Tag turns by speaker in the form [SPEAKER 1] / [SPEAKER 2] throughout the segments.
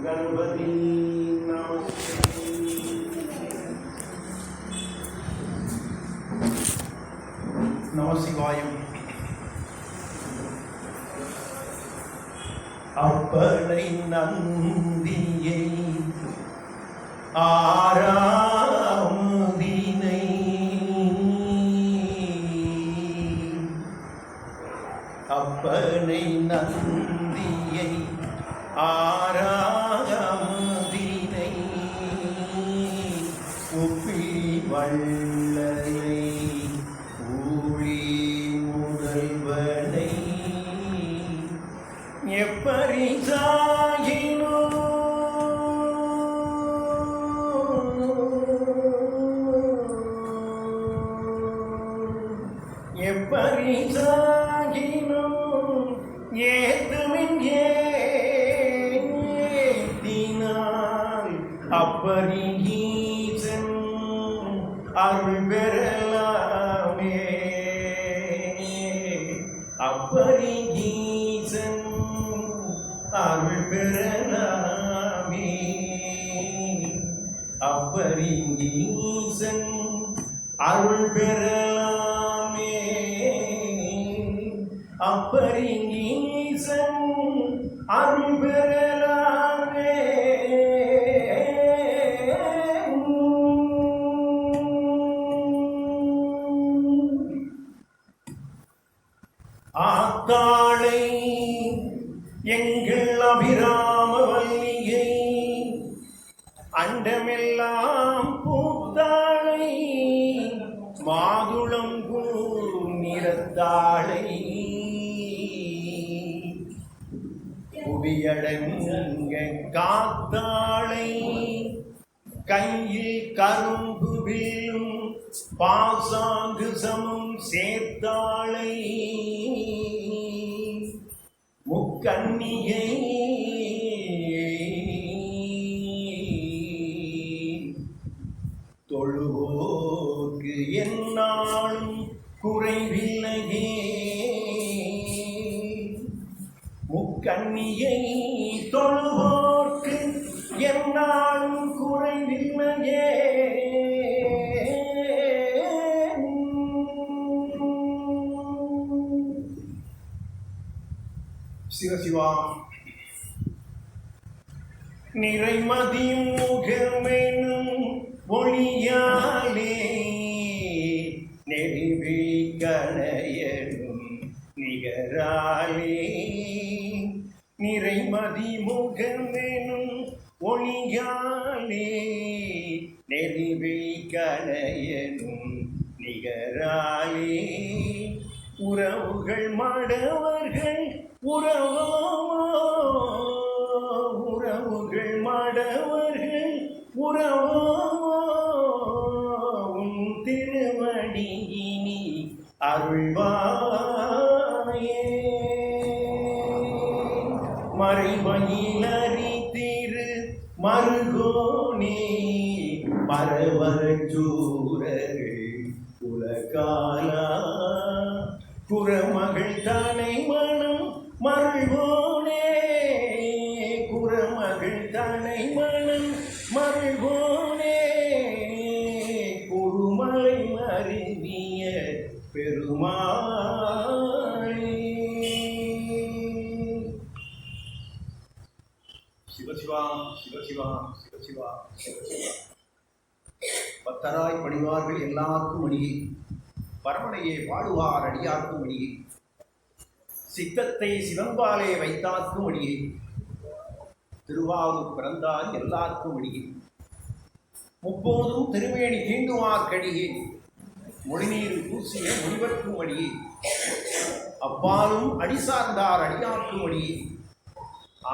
[SPEAKER 1] गणपति நமசிவாயம். அப்பனை நந்தியை ஆராமுதினை அப்பனை நந்தியை ஆராமுதினை உப்பி வள்ளலை எப்பரிசாயினோ எப்பரிசாயினோ ஏத்துமின் ஏத்தினால் அப்பரிகீசன் அருள் பெறலாமே. அப்பரிகீசன் அருள் பெறலாமே. அப்பரிகீசன் அருள் பெறலாமே. அப்பரிகீசன் அருள் பெறலாமே. ஆத்தாளை எங்கள் அபிராம வல்லியை அண்டமெல்லாம் பூத்தாளை மாதுளம் பூ நிறத்தாளை புவியடங்க காத்தாளை கையில் கரும்பு வில்லும் பாசாங்கு சமம் சேர்த்தாளை முக்கண்ணியை தொழுவோர்க்கு என்னாலும் குறைவில்லையே. முக்கண்ணியை தொழுவோர்க்கு என்னாலும் குறைவில்லையே. சிவசிவா. நிறைமதி முகமெனும் ஒளியாலே நெறிவே கணையனும் நிகராலே. நிறைமதி முகமெனும் ஒளியாலே நெறிவே கணையனும் நிகராலே. உறவுகள் மாடவர்கள் உறவோ உறவுகள் மாடவர்கள் உறவோ உன் திருவடியினி அருள்வாயே. மறைமயிலறி திரு மருகோனே மரவரச்சூரர்கள் உலகாலா குரமகள் தானை மனம் மருள்வோனே. குரமகள் தானை மனம் மருள்வோனே. குருமலை மருவிய பெருமாளே. சிவசிவா சிவசிவா சிவசிவா சிவசிவா. பத்தராய் பணிவார்கள் எல்லாருக்கும் அடியே. பரமனையே பாடுவார் அடியார்க்கும் அடியே. சித்தத்தை சிவன்பாலே வைத்தார்க்கும் அடியே. திருவாரூர் பிறந்தார் எல்லாருக்கும் அடியே. முப்போதும் திருமேனி தீண்டுவார்க்கடியே. மொழிநீர் பூசிய முனிவர்க்கும் அடியே. அப்பாலும் அடி சார்ந்தார் அடியார்க்கும் அடியே.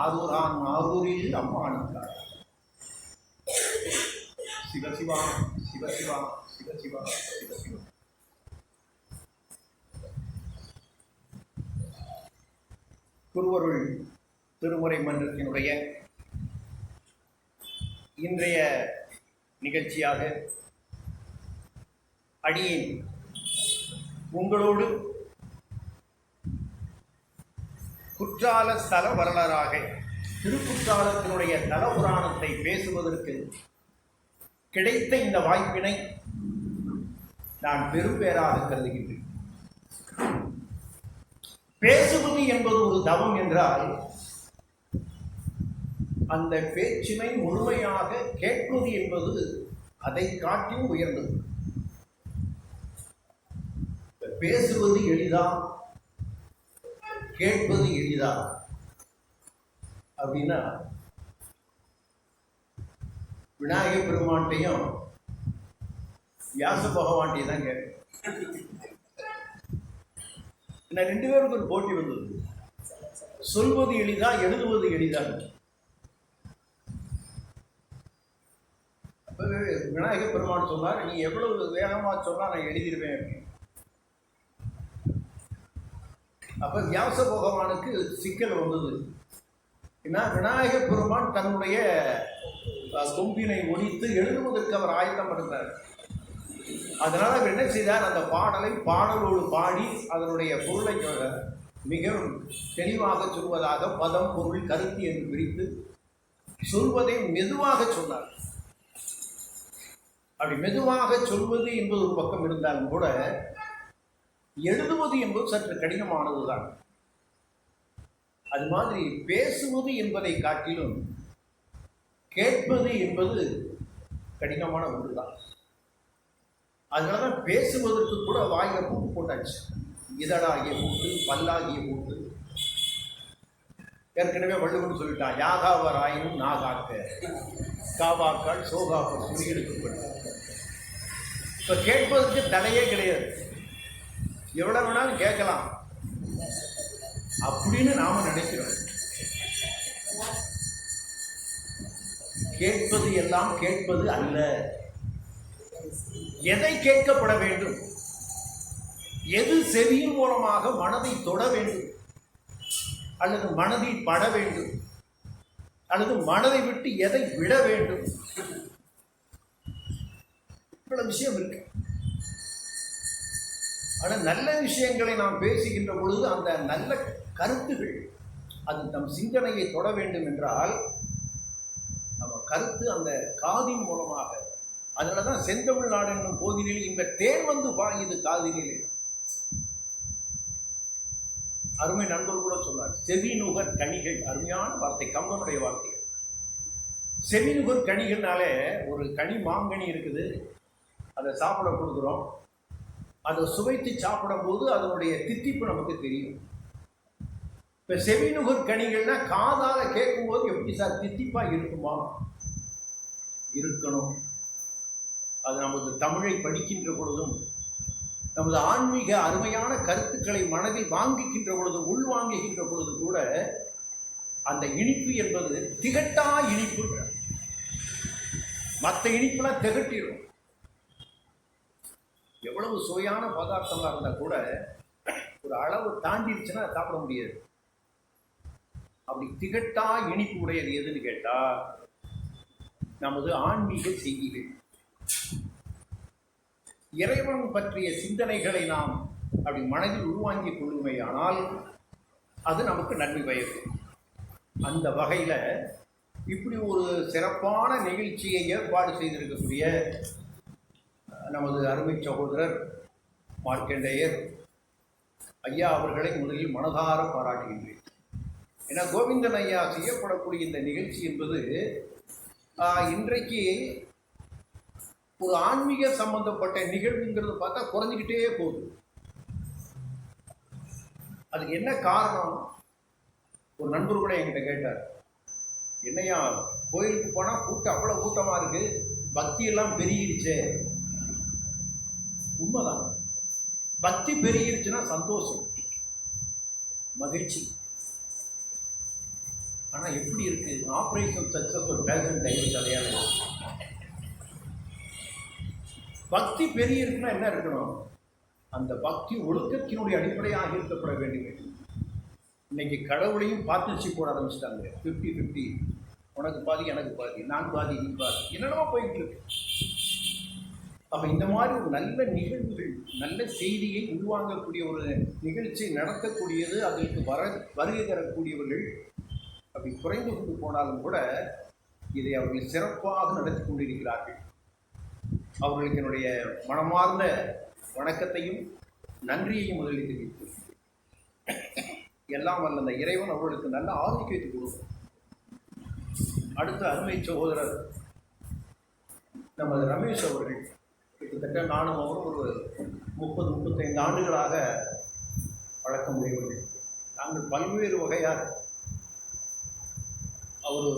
[SPEAKER 1] ஆரூரான் ஆரூரில் அம்மானித்தார். சிவசிவா சிவசிவா சிவசிவா சிவசிவா. குருவருள் திருமுறை மன்றத்தினுடைய இன்றைய நிகழ்ச்சியாக அடியேன் உங்களோடு குற்றால ஸ்தல வரலாறாக திருக்குற்றாலத்தினுடைய தலபுராணத்தை பேசுவதற்கு கிடைத்த இந்த வாய்ப்பினை நான் பெரும்பேறாக கருதுகின்றேன். பேசுவது என்பது ஒரு தவம் என்றால் அந்த பேச்சினை முழுமையாக கேட்பது என்பது அதை காட்டியும் உயர்ந்தது. பேசுவது எளிதா, கேட்பது எளிதா அப்படின்னா விநாயக பெருமான்ட்டையும் வியாச பகவான்ட்டையும் தான் கேட்கும். ரெண்டு பேருக்கு ஒரு போட்டி வந்தது. சொல்வது எளிதா, எழுதுவது எளிதா. விநாயக பெருமான் சொன்னார், நீ எவ்வளவு வேகமா சொன்னா நான் எழுதிடுவேன் அப்படின்னு. அப்ப வியாச பகவானுக்கு சிக்கல் வந்தது. ஏன்னா விநாயக பெருமான் தன்னுடைய கொம்பினை ஒழித்து எழுதுவதற்கு அவர் ஆயத்தம் படுத்தார். அதனால அவர் என்ன செய்தார், அந்த பாடலை பாடலோடு பாடி அதனுடைய பொருளை மிக தெளிவாக சொல்வதாக பதம், பொருள், கருத்து என்று பிரித்து சொல்வதை மெதுவாக சொன்னார். அப்படி மெதுவாக சொல்வது என்பது ஒரு பக்கம் இருந்தாலும் கூட எழுதுவது என்பது சற்று கடினமானதுதான். அது மாதிரி பேசுவது என்பதை காட்டிலும் கேட்பது என்பது கடினமான ஒன்றுதான். அதனாலதான் பேசுவதற்கு கூட வாயில பூட்டு போட்டாச்சு. இதழாகிய பூட்டு, பல்லாகிய பூட்டு. ஏற்கனவே வள்ளுவன் சொல்லிட்டான், யாகாவர் ஆயினும் நாகாக்க காவாக்கால் சோகாப்பர் சுரியெடுக்கப்படும். இப்ப கேட்பதற்கு தடையே கிடையாது, எவ்வளவு வேணாலும் கேட்கலாம் அப்படின்னு நாம நினைக்கிறோம். கேட்பது எல்லாம் கேட்பது அல்ல. எதை கேட்கப்பட வேண்டும், எது செவியின் மூலமாக மனதை தொட வேண்டும், அல்லது மனதில் பட வேண்டும், அல்லது மனதை விட்டு எதை விட வேண்டும், இவ்வளவு விஷயம் இருக்கு. ஆனால் நல்ல விஷயங்களை நாம் பேசுகின்ற பொழுது அந்த நல்ல கருத்துகள் அது நம் சிந்தனையை தொட வேண்டும் என்றால் நம்ம கருத்து அந்த காதின் மூலமாக. அதனாலதான் செந்தமிழ்நாடு என்னும் போதினில் இந்த தேன் வந்து பாயுது காதினிலே. அருமை நண்பர் கூட சொன்னார், செவிநுகர் கனிகள். அருமையான வார்த்தை, கம்பனுடைய வார்த்தைகள். செவிநுகர் கனிகள்னாலே ஒரு கனி, மாங்கனி இருக்குது, அதை சாப்பிட கொடுக்குறோம். அதை சுவைத்து சாப்பிடும் போது அதனுடைய தித்திப்பு நமக்கு தெரியும். இப்ப செவிநுகர் கனிகள்னா காதால கேட்கும் போது எப்படி சார் தித்திப்பா இருக்குமா? இருக்கணும். அது நமது தமிழை படிக்கின்ற பொழுதும், நமது ஆன்மீக அருமையான கருத்துக்களை மனதில் வாங்கிக்கின்ற பொழுது, உள்வாங்குகின்ற பொழுது கூட அந்த இனிப்பு என்பது திகட்டா இனிப்பு. மற்ற இனிப்புலாம் திகட்டிடும். எவ்வளவு சுவையான பதார்த்தமாக இருந்தால் கூட ஒரு அளவு தாண்டிடுச்சுன்னா சாப்பிட முடியாது. அப்படி திகட்டா இனிப்பு உடையது எதுன்னு கேட்டா நமது ஆன்மீக செய்திகள். இறைவன் பற்றிய சிந்தனைகளை நாம் அப்படி மனதில் உள்வாங்கிக் கொள்ளுமையானால் அது நமக்கு நன்மை பயக்கும். அந்த வகையில் இப்படி ஒரு சிறப்பான நிகழ்ச்சியை ஏற்பாடு செய்திருக்கக்கூடிய நமது அருமை சகோதரர் மார்க்கண்டேயர் ஐயா அவர்களை முதலில் மனதார பாராட்டுகின்றேன். ஏன்னா கோவிந்தன் ஐயா செய்யப்படக்கூடிய இந்த நிகழ்ச்சி என்பது இன்றைக்கு ஒரு ஆன்மீக சம்பந்தப்பட்ட நிகழ்வுங்கிறது பார்த்தா குறைஞ்சிக்கிட்டே போகுது. அதுக்கு என்ன காரணம்? ஒரு நண்பர் கூட என்கிட்ட கேட்டார், என்னையா கோயிலுக்கு போனால் கூட்டம் அவ்வளோ கூட்டமாக இருக்கு, பக்தியெல்லாம் பெருகிருச்சே. உண்மைதான், பக்தி பெருகிருச்சுன்னா சந்தோஷம், மகிழ்ச்சி. ஆனால் எப்படி இருக்கு? ஆப்ரேஷன் சக்சஸ்ஃபுல் பேஷண்ட் டைவர்ஸ் அடையாளம். பக்தி பெரிய இருக்குன்னா என்ன இருக்கணும்? அந்த பக்தி ஒழுக்கத்தினுடைய அடிப்படையாக இருக்கப்பட வேண்டும். இன்னைக்கு கடவுளையும் பார்ட்னர்ஷிப் போட ஆரம்பிச்சிட்டாங்க. 50-50, உனக்கு பாதி எனக்கு பாதி, நான் பாதி நீ பாதி, என்னென்னமோ போயிட்டு இருக்கு. அப்போ இந்த மாதிரி ஒரு நல்ல நிகழ்வுகள், நல்ல செய்தியை உள்வாங்கக்கூடிய ஒரு நிகழ்ச்சி நடத்தக்கூடியது, அதற்கு வருகை தரக்கூடியவர்கள் அப்படி குறைந்து கொண்டு போனாலும் கூட இதை அவர்கள் சிறப்பாக நடத்தி கொண்டிருக்கிறார்கள். அவர்களுக்கு என்னுடைய மனமார்ந்த வணக்கத்தையும் நன்றியையும் முதலில் தெரிவித்து, எல்லாம் வல்ல அந்த இறைவன் அவர்களுக்கு நல்ல ஆரோக்கியத்தை கொடுக்கும். அடுத்த அருமை சகோதரர் நமது ரமேஷ் அவர்கள், கிட்டத்தட்ட நானும் அவரும் ஒரு 30-35 ஆண்டுகளாக பழக்கம் உடையவர்கள். நாங்கள் பல்வேறு வகையாக, அவர்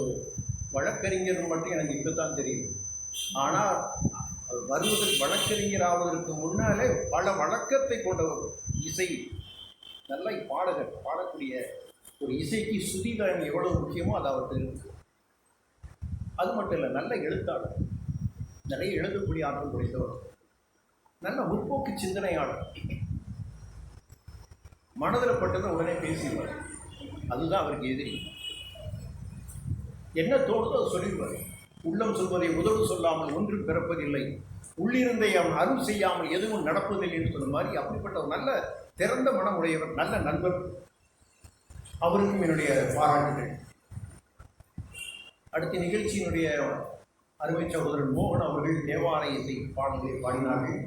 [SPEAKER 1] வழக்கறிஞர் மட்டும் எனக்கு இப்போதான் தெரியும். ஆனால் அவர் வருவதற்கு, வழக்கறிஞர் ஆவதற்கு முன்னாலே பல வழக்கத்தை கொண்டவர். இசை நல்ல பாடகர், பாடக்கூடிய ஒரு இசைக்கு சுதிதான் எவ்வளவு முக்கியமோ அது அவர் தெரியும். அது மட்டும் இல்லை, நல்ல எழுத்தாளர், நிறைய எழுதக்கூடிய ஆற்றல் குறைந்தவர், நல்ல முற்போக்கு சிந்தனையாளர். மனதில் பட்டதை உடனே பேசிடுவார். அதுதான் அவருக்கு எதிரி. என்ன தோணுதோ அதை சொல்லிடுவார். உள்ளம் சொல்வதை உதவு சொல்லாமல் ஒன்றும் பிறப்பதில்லை, உள்ளிருந்தை அவன் அருள் செய்யாமல் எதுவும் நடப்பதில்லை என்று சொன்ன மாதிரி அப்படிப்பட்ட ஒரு நல்ல திறந்த மனம் உடையவர், நல்ல நண்பர். அவருக்கும் என்னுடைய பாராட்டுகள். அடுத்த நிகழ்ச்சியினுடைய அருமை சகோதரன் மோகன் அவர்கள் தேவாலய இசை பாடல்களை பாடினார்கள்.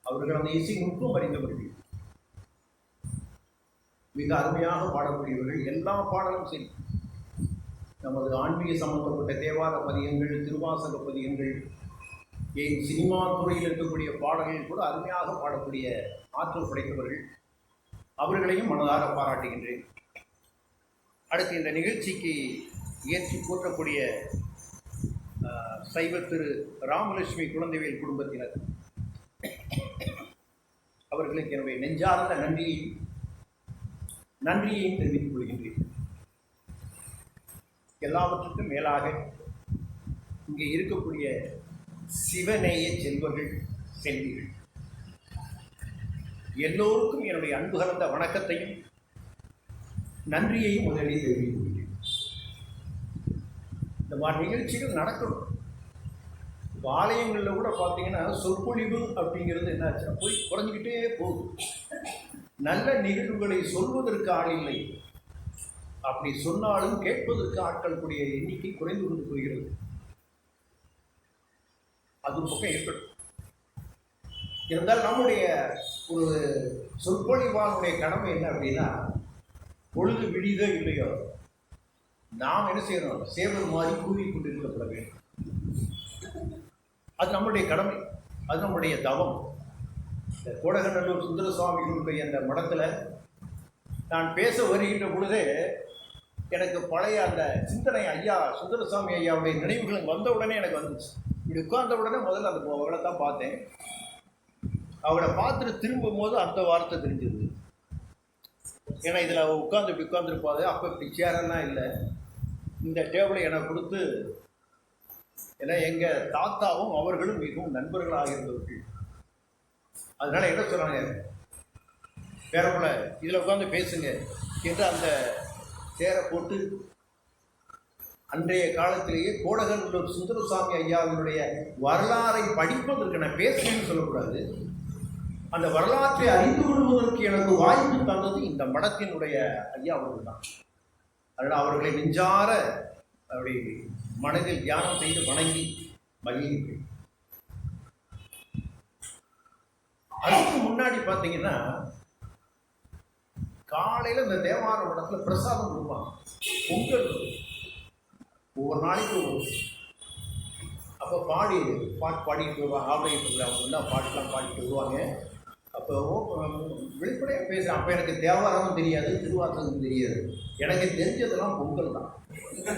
[SPEAKER 1] அவர்கள் அந்த இசை நுட்பம் அறிந்தவர்கள், மிக அருமையாக பாடக்கூடியவர்கள். எல்லா பாடலும் சரி, நமது ஆன்மீக சம்பந்தப்பட்ட தேவார பதிகங்கள், திருவாசக பதிகங்கள், ஏன் சினிமா துறையில் இருக்கக்கூடிய பாடல்கள் கூட அருமையாக பாடக்கூடிய ஆற்றல் படைத்தவர்கள். அவர்களையும் மனதார பாராட்டுகின்றேன். அடுத்து இந்த நிகழ்ச்சிக்கு ஏற்றி போற்றக்கூடிய சைவ திரு ராமலட்சுமி குழந்தைவேல் குடும்பத்தினர், அவர்களுக்கு என்னுடைய நெஞ்சார்ந்த நன்றியையும் தெரிவித்துக் கொள்கின்றேன். எல்லாவற்றுக்கும் மேலாக இங்கே இருக்கக்கூடிய சிவநேய செல்வர்கள், செல்விகள் எல்லோருக்கும் என்னுடைய அன்பு கலந்த வணக்கத்தையும் நன்றியையும் முதலில் தெரிவித்துக் கொள்கிறேன். இந்த மாதிரி நிகழ்ச்சிகள் நடக்கணும். ஆலயங்களில் கூட பார்த்தீங்கன்னா சொற்பொழிவு அப்படிங்கிறது என்னாச்சுன்னா போய் குறைஞ்சிக்கிட்டே போகுது. நல்ல நிகழ்வுகளை சொல்வதற்கு ஆள் இல்லை, அப்படி சொன்னாலும் கேட்பதற்கு ஆட்கள் கூடிய எண்ணிக்கை குறைந்து கொண்டு போகிறது. அது பக்கம் ஏற்படும். இருந்தால் நம்முடைய ஒரு சொற்பொழிவானுடைய கடமை என்ன அப்படின்னா, பொழுது விடிதோ இல்லையோ நாம் என்ன செய்யணும், சேவர் மாதிரி கூறிக்கொண்டு இருக்கப்பட வேண்டும். அது நம்முடைய கடமை, அது நம்முடைய தவம். இந்த கோடகநல்லூர் சுந்தர சுவாமிகளுடைய அந்த மடத்தில் நான் பேச வருகின்ற பொழுதே எனக்கு பழைய அந்த சிந்தனை, ஐயா சுந்தரசாமி ஐயாவுடைய நினைவுகள் வந்த உடனே எனக்கு வந்துச்சு. இப்படி உட்கார்ந்த உடனே முதல்ல அந்த அவளை தான் பார்த்தேன். அவளை பார்த்துட்டு திரும்பும் போது அந்த வார்த்தை தெரிஞ்சிருது. ஏன்னா இதில் அவள் இப்படி உட்காந்துருப்பாது. அப்போ இப்படி சேரெல்லாம் இல்லை, இந்த டேபிளை எனக்கு கொடுத்து, ஏன்னா எங்கள் தாத்தாவும் அவர்களும் மிகவும் நண்பர்களாக இருந்தவர்கள். அதனால் என்ன சொல்கிறாங்க, வேற போல இதில் உட்காந்து பேசுங்க என்று அந்த சேரை போட்டு அன்றைய காலத்திலேயே கோடகநல்லூர் சுந்தரசாமி ஐயாவினுடைய வரலாறை படிப்பதற்கு, நான் பேசுகிறேன்னு சொல்லக்கூடாது, அந்த வரலாற்றை அறிந்து கொள்வதற்கு எனக்கு வாய்ப்பு தந்தது இந்த மடத்தினுடைய ஐயா அவர்கள் தான். அதனால் அவர்களை நெஞ்சார அப்படி மனதில் தியானம் செய்து வணங்கி மகிழ்கிறேன். அதுக்கு முன்னாடி பார்த்தீங்கன்னா காலையில் இந்த தேவார மடத்தில் பிரசாதம் கொடுப்பாங்க. பொங்கல் ஒவ்வொரு நாளைக்கு அப்போ பாட்டு பாடிக்கிட்டு வருவாங்க. ஆபரேட்டர்கள் அவங்க தான் பாட்டுலாம் பாடிட்டு வருவாங்க. அப்போ வெளிப்படையாக பேசுகிறேன். அப்போ எனக்கு தேவாரமும் தெரியாது, திருவாசகம் தெரியாது. எனக்கு தெரிஞ்சதெல்லாம் பொங்கல் தான்.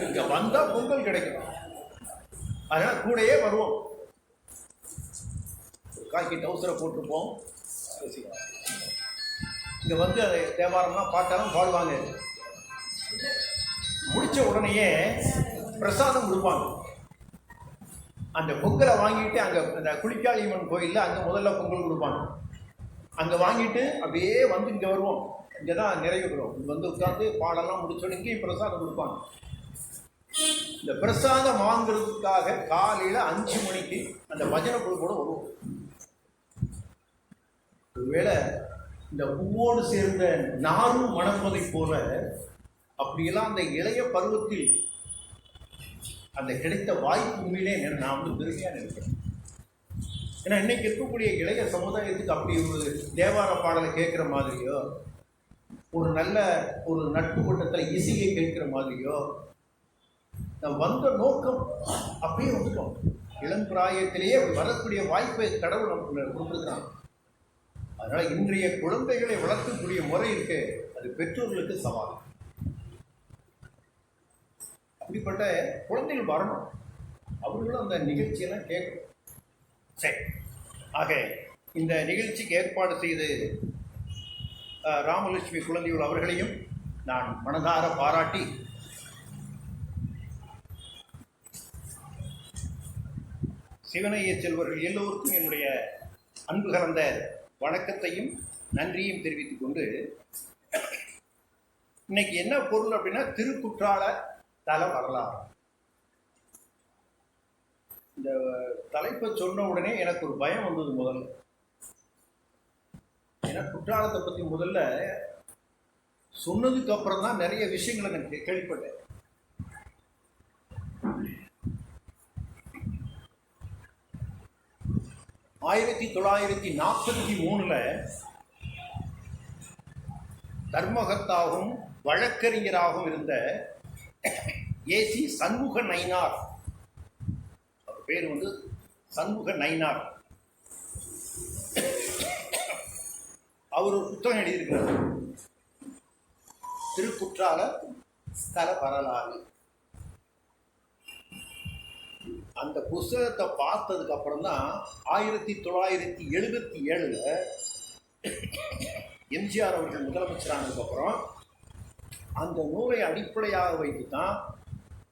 [SPEAKER 1] இங்கே வந்தால் பொங்கல் கிடைக்கும். அதனால் கூடையே வருவோம். காய்க்கு டவுசரை போட்டுருப்போம். இங்கே வந்து அதை தேவாரம்லாம் பாட்டெல்லாம் பாடுவாங்க. முடித்த உடனேயே பிரசாதம் கொடுப்பாங்க. அந்த பொங்கலை வாங்கிட்டு அங்கே அந்த குளிக்காளியம்மன் கோயிலில் அங்கே முதல்ல பொங்கல் கொடுப்பாங்க. அங்கே வாங்கிட்டு அப்படியே வந்து இங்கே வருவோம். இங்கே தான் நிறைவு பெறும். இங்கே வந்து உட்காந்து பாடெல்லாம் முடிச்சோன்னு இங்கேயும் பிரசாதம் கொடுப்பாங்க. இந்த பிரசாதம் வாங்குறதுக்காக காலையில் 5 மணிக்கு அந்த பஜனை குழு கூட வருவோம். ஒருவேளை இந்த பூவோடு சேர்ந்த நாரும் மணப்பதை போல அப்படியெல்லாம் அந்த இளைய பருவத்தில் அந்த கிடைத்த வாய்ப்பு உண்மையிலே நான் வந்து பெருமையாக நினைக்கிறேன். ஏன்னா இன்னைக்கு இருக்கக்கூடிய இளைய சமுதாயத்துக்கு அப்படி ஒரு தேவார பாடலை கேட்குற மாதிரியோ, ஒரு நல்ல ஒரு நட்பு கூட்டத்தில் இசையை கேட்கிற மாதிரியோ வந்த நோக்கம் அப்படியே வந்துட்டோம். இளம் பிராயத்திலேயே வரக்கூடிய வாய்ப்பை கடவுள் நமக்கு கொடுத்துருக்காங்க. அதனால இன்றைய குழந்தைகளை வளர்க்கக்கூடிய முறை இருக்கு, அது பெற்றோர்களுக்கு சவால். அப்படிப்பட்ட குழந்தைகள் வரணும், அவர்களும் அந்த நிகழ்ச்சியெல்லாம் கேட்கணும். சரி, ஆக இந்த நிகழ்ச்சிக்கு ஏற்பாடு செய்து ராமலட்சுமி குழந்தைகள் அவர்களையும் நான் மனதார பாராட்டி சிவனைய செல்வர்கள் எல்லோருக்கும் என்னுடைய அன்பு கலந்த வணக்கத்தையும் நன்றியும் தெரிவித்துக் கொண்டு, இன்னைக்கு என்ன பொருள் அப்படின்னா திருக்குற்றால தல வரலாறு. இந்த தலைப்பை சொன்ன உடனே எனக்கு ஒரு பயம் வந்தது முதல்ல. ஏன்னா குற்றாலத்தை பற்றி முதல்ல சொன்னதுக்கு அப்புறம் தான் நிறைய விஷயங்களை நான் கேள்விப்பட்டேன். ஆயிரத்தி 1943 தர்மகர்த்தாவும் வழக்கறிஞராகவும் இருந்த ஏசி சண்முக நயினார், அவர் பேர் வந்து சண்முக நயினார், அவர் ஒரு புத்தகம் எழுதியிருக்கிறார், திருக்குற்றால ஸ்தல வரலாறு. அந்த புஸ்தகத்தை பார்த்ததுக்கு அப்புறம் தான் 1977 எம்ஜிஆர் அவர்கள் முதலமைச்சரானதுக்கப்புறம் அந்த நூலை அடிப்படையாக வைத்து தான்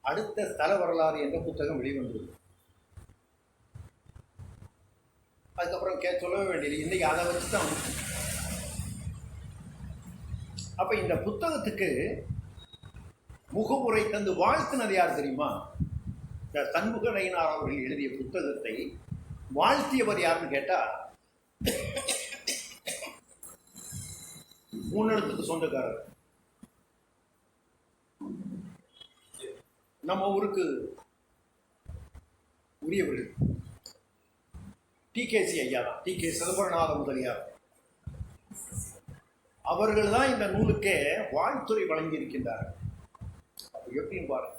[SPEAKER 1] அடுத்த ஸ்தல வரலாறு என்ற புத்தகம் வெளிவந்தது. அதுக்கப்புறம் சொல்லவே வேண்டியது, இன்னைக்கு அதை வச்சு தான். அப்ப இந்த புத்தகத்துக்கு முகமுறை தந்து வாழ்த்துனது யார் தெரியுமா? இந்த சண்முக நயினார் அவர்கள் எழுதிய புத்தகத்தை வாழ்த்தியவர் யாருன்னு கேட்டா, 3 எழுத்துக்கு சொந்தக்காரர், நம்ம ஊருக்கு உரியவர்கள் டிகேசி ஐயா தான், டி.கே. சிதம்பரநாத முதலியார் அவர்கள் தான் இந்த நூலுக்கே வாழ்த்துறை வழங்கி இருக்கின்றார்கள். எப்படின்னு பாருங்க,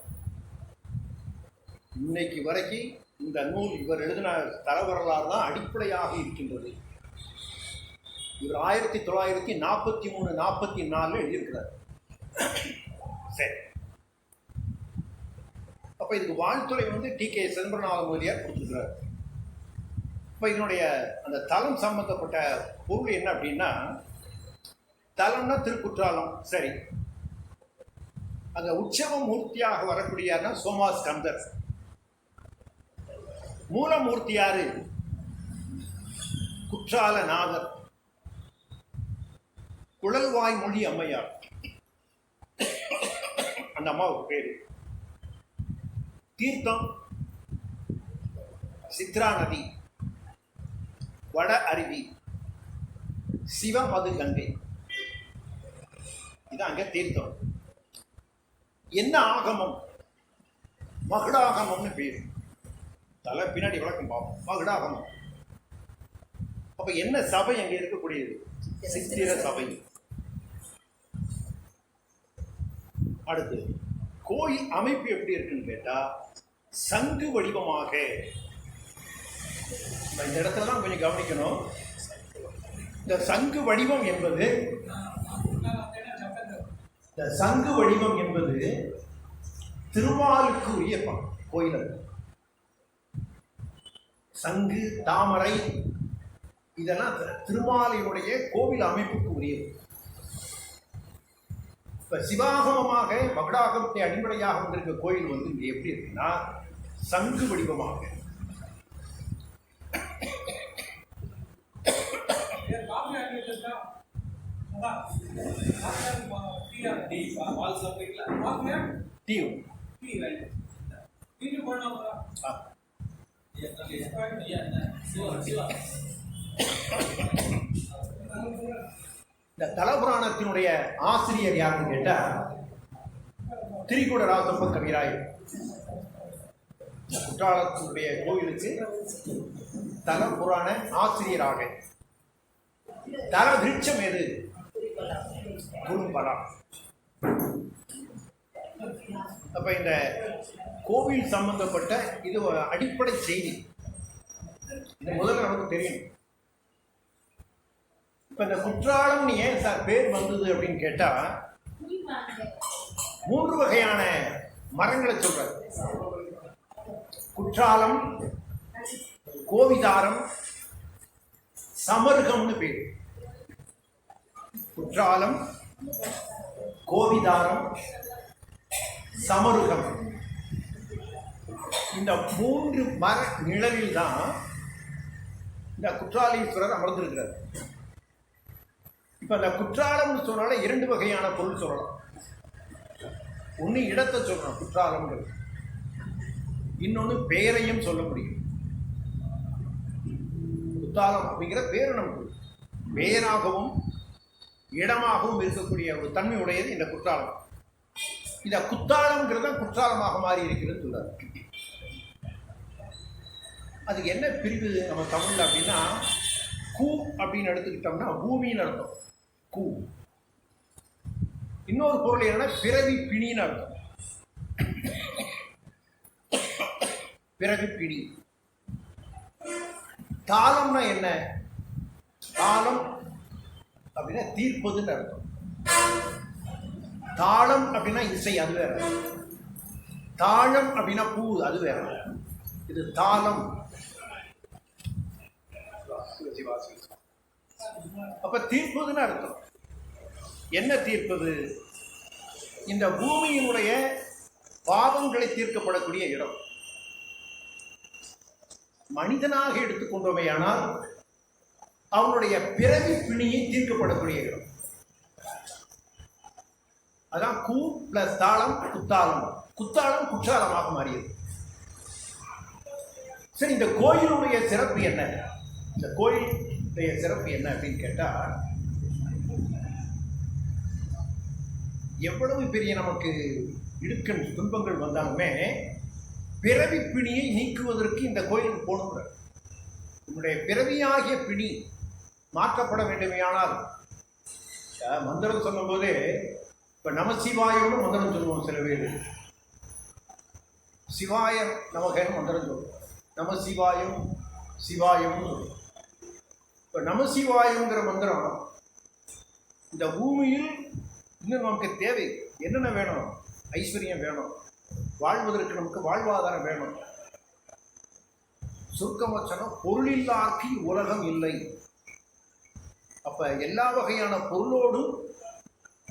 [SPEAKER 1] இன்னைக்கு வரைக்கும் இந்த நூல் இவர் எழுதின தர வரலாறு தான் அடிப்படையாக இருக்கின்றது. இவர் 1943-44 எழுதியிருக்கிறார். சரி, அப்ப இதுக்கு வாழ்த்துறை வந்து டி.கே. சிதம்பரநாத முதலியார் கொடுத்துருக்கிறார். இப்ப இதனுடைய அந்த தலம் சம்பந்தப்பட்ட பொருள் என்ன அப்படின்னா, தலம்னா திருக்குற்றாலம். சரி, அங்க உற்சவ மூர்த்தியாக வரக்கூடிய சோமாஸ்கந்தர். மூலமூர்த்தி யாரு? குற்றாலநாதர், குழல்வாய் மொழி அம்மையார், அந்த அம்மாவுக்கு பேரு. தீர்த்தம் சித்ரா நதி, வட அருவி, சிவமது கங்கை, இது அங்க தீர்த்தம். என்ன ஆகமம்? மகுடாகமம்னு பேரு. தலை பின்னாடி விளக்கம் பார்ப்போம். மகுடாகமம். அப்ப என்ன சபை அங்க இருக்கக்கூடியது? சித்திர சபை. அடுத்து கோயில் அமைப்பு எப்படி இருக்குன்னு கேட்டா, சங்கு வடிவமாக. இந்த இடத்துல தான் கொஞ்சம் கவனிக்கணும். இந்த சங்கு வடிவம் என்பது திருமாலுக்கு உரிய கோயில். சங்கு, தாமரை இதெல்லாம் திருமாலினுடைய கோவில் அமைப்புக்கு உரியது. இப்ப சிவாகமமாக மகுடாகமத்தை அடிப்படையாக வந்திருக்க கோயில் வந்து இங்க எப்படி இருக்குன்னா சங்கு வடிவமாக. இந்த தலபுராணத்தினுடைய ஆசிரியர் யாருன்னு கேட்டா திரிகுடராசப்ப கவிராயர் குற்றாலத்தினுடைய கோவிலுக்கு தல புராண ஆசிரியராக. தல விருட்சம் எது? குறும்பலா. அப்ப இந்த கோவில் சம்பந்தப்பட்ட இது அடிப்படை செய்தி. இது முதல்ல நமக்கு தெரியும். இப்ப இந்த குற்றாலம் ஏன் சார் பேர் வந்தது அப்படின்னு கேட்டா, 3 வகையான மரங்களை சொல்ற. குற்றாலம், கோவிதாரம், சமர்கம்னு பேர். குற்றாலம், கோவிதாரம், சமருகம். இந்த 3 மர நிழலில் தான் இந்த குற்றாலீஸ்வரர் அமர்ந்திருக்கிறார். இப்ப இந்த குற்றாலம் சொன்னால 2 வகையான பொருள் சொல்லலாம். ஒன்று இடத்தை சொல்லணும் குற்றாலம்ங்கிறது, இன்னொன்று பெயரையும் சொல்ல முடியும். குற்றாலம் அப்படிங்கிற பேர் நமக்கு பெயராகவும் இடமாகவும் இருக்கக்கூடிய ஒரு தன்மை உடையது இந்த குற்றாலம். இந்த குத்தாலம்ங்கிறத குற்றாலமாக மாறி இருக்கிறது சொல்றாரு. அதுக்கு என்ன பிரிவு நம்ம தமிழ்ல அப்படின்னா, கூ அப்படின்னு எடுத்துக்கிட்டோம்னா பூமின்னு அர்த்தம் கூ. இன்னொரு பொருள் என்னன்னா பிறவி பிணின்னு அர்த்தம். பிறவி பிணி. தாளம்னா என்ன? தாளம் அப்படின்னா தீர்ப்பதுன்னு அர்த்தம். தாளம் அப்படின்னா இசை, அது வேற. தாளம் அப்படின்னா பூ, அது வேற. இது தாளம். அப்ப தீர்ப்பதுன்னு அர்த்தம். என்ன தீர்ப்பது? இந்த பூமியினுடைய பாவங்களை தீர்க்கப்படக்கூடிய இடம். மனிதனாக எடுத்துக்கொண்டோமேயானால் அவனுடைய பிறவி பிணியை தீர்க்கப்படக்கூடிய இடம். அதான் கூ பிளஸ் தாளம் குத்தாலம். குத்தாலம் குற்றாலமாக மாறியது. சரி, இந்த கோயிலுடைய சிறப்பு என்ன? இந்த கோயிலுடைய சிறப்பு என்ன அப்படின்னு கேட்டா, எவ்வளவு பெரிய நமக்கு இடுக்கண் துன்பங்கள் வந்தாலுமே பிறவி பிணியை நீக்குவதற்கு இந்த கோயிலுக்கு போகணுங்கிற. உன்னுடைய பிறவியாகிய பிணி மாற்றப்பட வேண்டுமையானால், மந்திரம் சொல்லும் போதே இப்ப நமசிவாயம்னு மந்திரம் சொல்லுவோம். சில பேர் சிவாயம் நமகன்னு மந்திரம் சொல்லுவோம். நமசிவாயம் சிவாயம்னு சொல்லுவோம். இப்ப நமசிவாயங்கிற மந்திரம் இந்த பூமியில் இன்னும் நமக்கு தேவை. என்னென்ன வேணும்? ஐஸ்வர்யம் வேணும், வாழ்வதற்கு நமக்கு வாழ்வாதாரம் வேணும். சுருக்கமச்சனம் பொருளில்லாக்கி உலகம் இல்லை. அப்ப எல்லா வகையான பொருளோடும்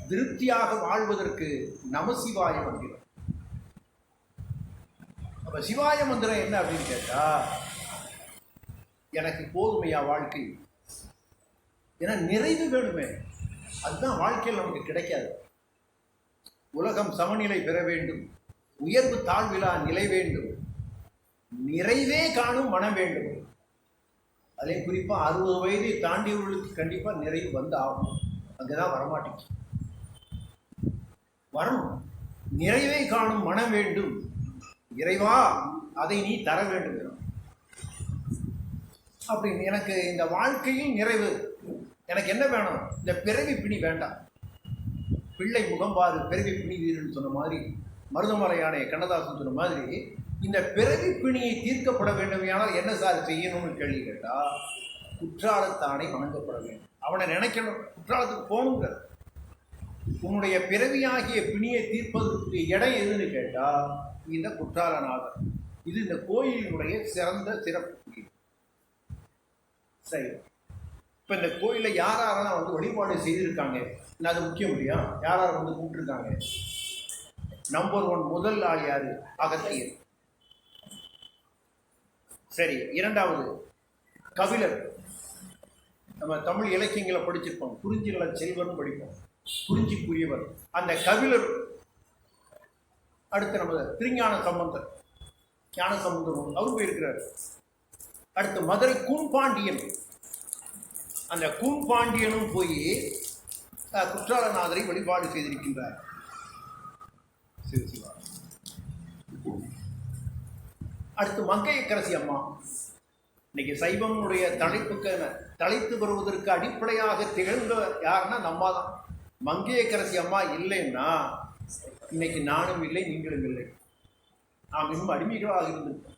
[SPEAKER 1] திருப்தியாக வாழ்வதற்கு நமசிவாய மந்திரம். அப்ப சிவாய மந்திரம் என்ன அப்படின்னு கேட்டா, எனக்கு போதுமையா வாழ்க்கை, ஏன்னா நிறைவு வேணுமே. அதுதான் வாழ்க்கையில் நமக்கு கிடைக்காது. உலகம் சமநிலை பெற வேண்டும், உயர்வு தாழ்விலா நிலை வேண்டும், நிறைவே காணும் மனம் வேண்டும். அதே குறிப்பா 60 வயதை தாண்டியவர்களுக்கு கண்டிப்பா நிறைவு வந்து ஆகும். அங்கதான் வரமாட்டேங்குது. வரணும். நிறைவை காணும் மனம் வேண்டும். இறைவா, அதை நீ தர வேண்டும். அப்படின்னு எனக்கு இந்த வாழ்க்கையில் நிறைவு. எனக்கு என்ன வேணும்? இந்த பிறவி பிணி வேண்டாம். பிள்ளை முகம்பாறு பிறவி பிணி வீரன் சொன்ன மாதிரி, மருதமலையானை கண்ணதாசன் சொன்ன மாதிரி, இந்த பிறவி பிணியை தீர்க்கப்பட வேண்டுமையானால் என்ன சார் செய்யணும்னு கேள்வி கேட்டா, குற்றாலத்தானை வணங்கப்பட வேண்டும். அவனை நினைக்கணும், குற்றாலத்துக்கு போகணுங்க. உன்னுடைய பிறவியாகிய பிணியை தீர்ப்பதற்கு இடம் எதுன்னு கேட்டா இந்த குற்றாலநாதர். இது இந்த கோயிலினுடைய சிறந்த சிறப்பு. சரி, இப்ப இந்த கோயில யாரெல்லாம் வந்து வழிபாடு செய்திருக்காங்க, அது முக்கியம் இல்லையா? யாரார் வந்து கூப்பிட்டுருக்காங்க? நம்பர் 1 முதல் ஆள் யாரு? அகத்தியர். சரி, இரண்டாவது கபிலர். நம்ம தமிழ் இலக்கியங்களை படிச்சிருப்போம். குறிஞ்சிகள செல்வன் படிப்போம், குறிஞ்சிக்குரியவர். அந்த கபிலர். அடுத்து நம்ம திருஞான சம்பந்தர், ஞான சம்பந்தர் அவர் போயிருக்கிறார். அடுத்து மதுரை கூன்பாண்டியன். அந்த கூன்பாண்டியனும் போய் குற்றாலநாதரை வழிபாடு செய்திருக்கின்றார். அடுத்து மங்கையர்க்கரசி அம்மா. இன்னைக்கு சைவனுடைய தலைத்து வருவதற்கு அடிப்படையாக திகழ்ந்த யாருன்னா நம்ம தான். மங்கையர்க்கரசி அம்மா இல்லைன்னா இன்னைக்கு நானும் இல்லை, நீங்களும் இல்லை, நாம் இன்னும் அடிமைகளாக இருந்திருக்கோம்.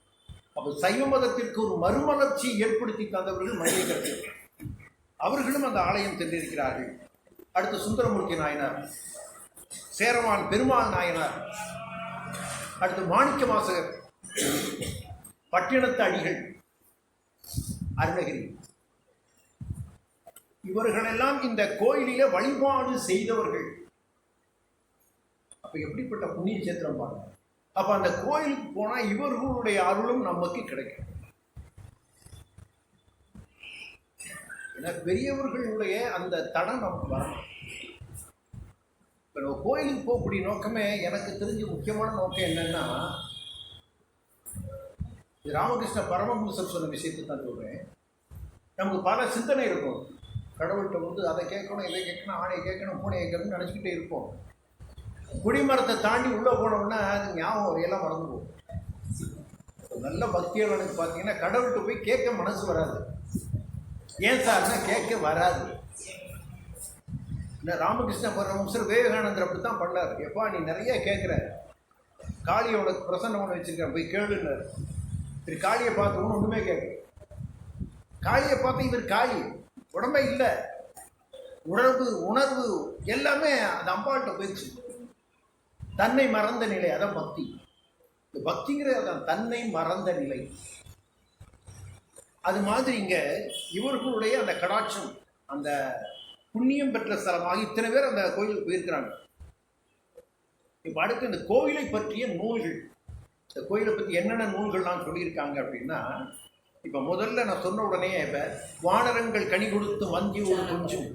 [SPEAKER 1] அப்போ சைவ மதத்திற்கு ஒரு மறுமலர்ச்சி ஏற்படுத்தி தந்தவர்கள் மங்கையர்க்கரசி. அவர்களும் அந்த ஆலயம் சென்றிருக்கிறார்கள். அடுத்து சுந்தரமூர்த்தி நாயனார், சேரமான் பெருமாள் நாயனார், அடுத்து மாணிக்க வாசகர், பட்டினத்து அடிகள், அருணகிரி, இவர்களெல்லாம் இந்த கோயிலிலே வழிபாடு செய்தவர்கள். அப்ப எப்படிப்பட்ட புண்ணிய சேத்திரம் பாருங்க. அப்ப அந்த கோயிலுக்கு போனா இவர்களுடைய அருளும் நமக்கு கிடைக்கும். ஏன்னா பெரியவர்களுடைய அந்த தடம் நமக்கு வரணும். இப்போ நம்ம கோயிலுக்கு போகக்கூடிய நோக்கமே எனக்கு தெரிஞ்ச முக்கியமான நோக்கம் என்னன்னா, ராமகிருஷ்ண பரமஹம்சர் சொன்ன விஷயத்தை தான் சொல்றேன். நமக்கு பல சிந்தனை இருக்கும். கடவுள்கிட்ட வந்து அதை கேட்கணும், இதை கேட்கணும், ஆணையை கேட்கணும், பூனையை கேட்கணும்னு நினச்சிக்கிட்டே இருப்போம். குடிமரத்தை தாண்டி உள்ளே போனோம்னா அது ஞாபகம் வரையெல்லாம் மறந்து போகும். நல்ல பக்தியாளனுக்கு பார்த்தீங்கன்னா கடவுள்கிட்ட போய் கேட்க மனசு வராது. ஏன் சார்னா கேட்க வராது. இந்த ராமகிருஷ்ண பரமஹம்சர் விவேகானந்தர் அப்படி தான் பண்ணார். எப்பா நீ நிறைய கேட்குற, காளியை உனக்கு பிரசன்னம் பண்ண வச்சிருக்கேன், போய் கேளுன்னார். சரி, காளியை பார்த்தவொன்னு ஒன்றுமே கேட்க. காளியை பார்த்து இவர் காளி உடம்பே இல்லை, உணர்வு எல்லாமே அந்த அம்பாள்கிட்ட போயிடுச்சு. தன்னை மறந்த நிலை, அதான் பக்தி. பக்திங்கிறது அதான் தன்னை மறந்த நிலை. அது மாதிரி இங்க இவர்களுடைய அந்த கடாட்சம், அந்த புண்ணியம் பெற்ற ஸ்தலமாக இத்தனை பேர் அந்த கோயிலுக்கு போயிருக்கிறாங்க. இப்போ அடுத்து இந்த கோயிலை பற்றிய நூல்கள், இந்த கோயிலை பற்றி என்னென்ன நூல்கள்லாம் சொல்லியிருக்காங்க அப்படின்னா, இப்போ முதல்ல நான் சொன்ன உடனே இப்போ வானரங்கள் கனி கொடுத்து மந்தி ஒரு கொஞ்சம்,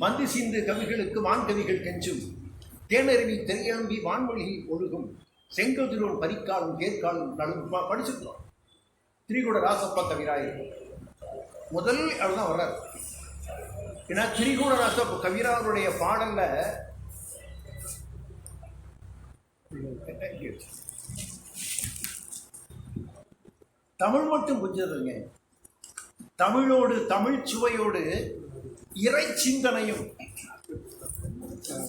[SPEAKER 1] மந்தி சீந்து கவிகளுக்கு வான்கவிகள் கெஞ்சும், தேனருவி தெரியம்பி வான்மொழி ஒழுகும், செங்கதிரோன் பரிக்காலும் கேட்காலும் நழுவும் படிச்சிருக்கோம். திரிகுட ராசப்பா கவிராயர் முதல் அவர்தான் வர்றார். ஏன்னா திரிகுட ராசப்ப கவிராருடைய பாடல்ல தமிழ் மட்டும் புரிஞ்சதுங்க. தமிழோடு, தமிழ் சுவையோடு இறை சிந்தனையும்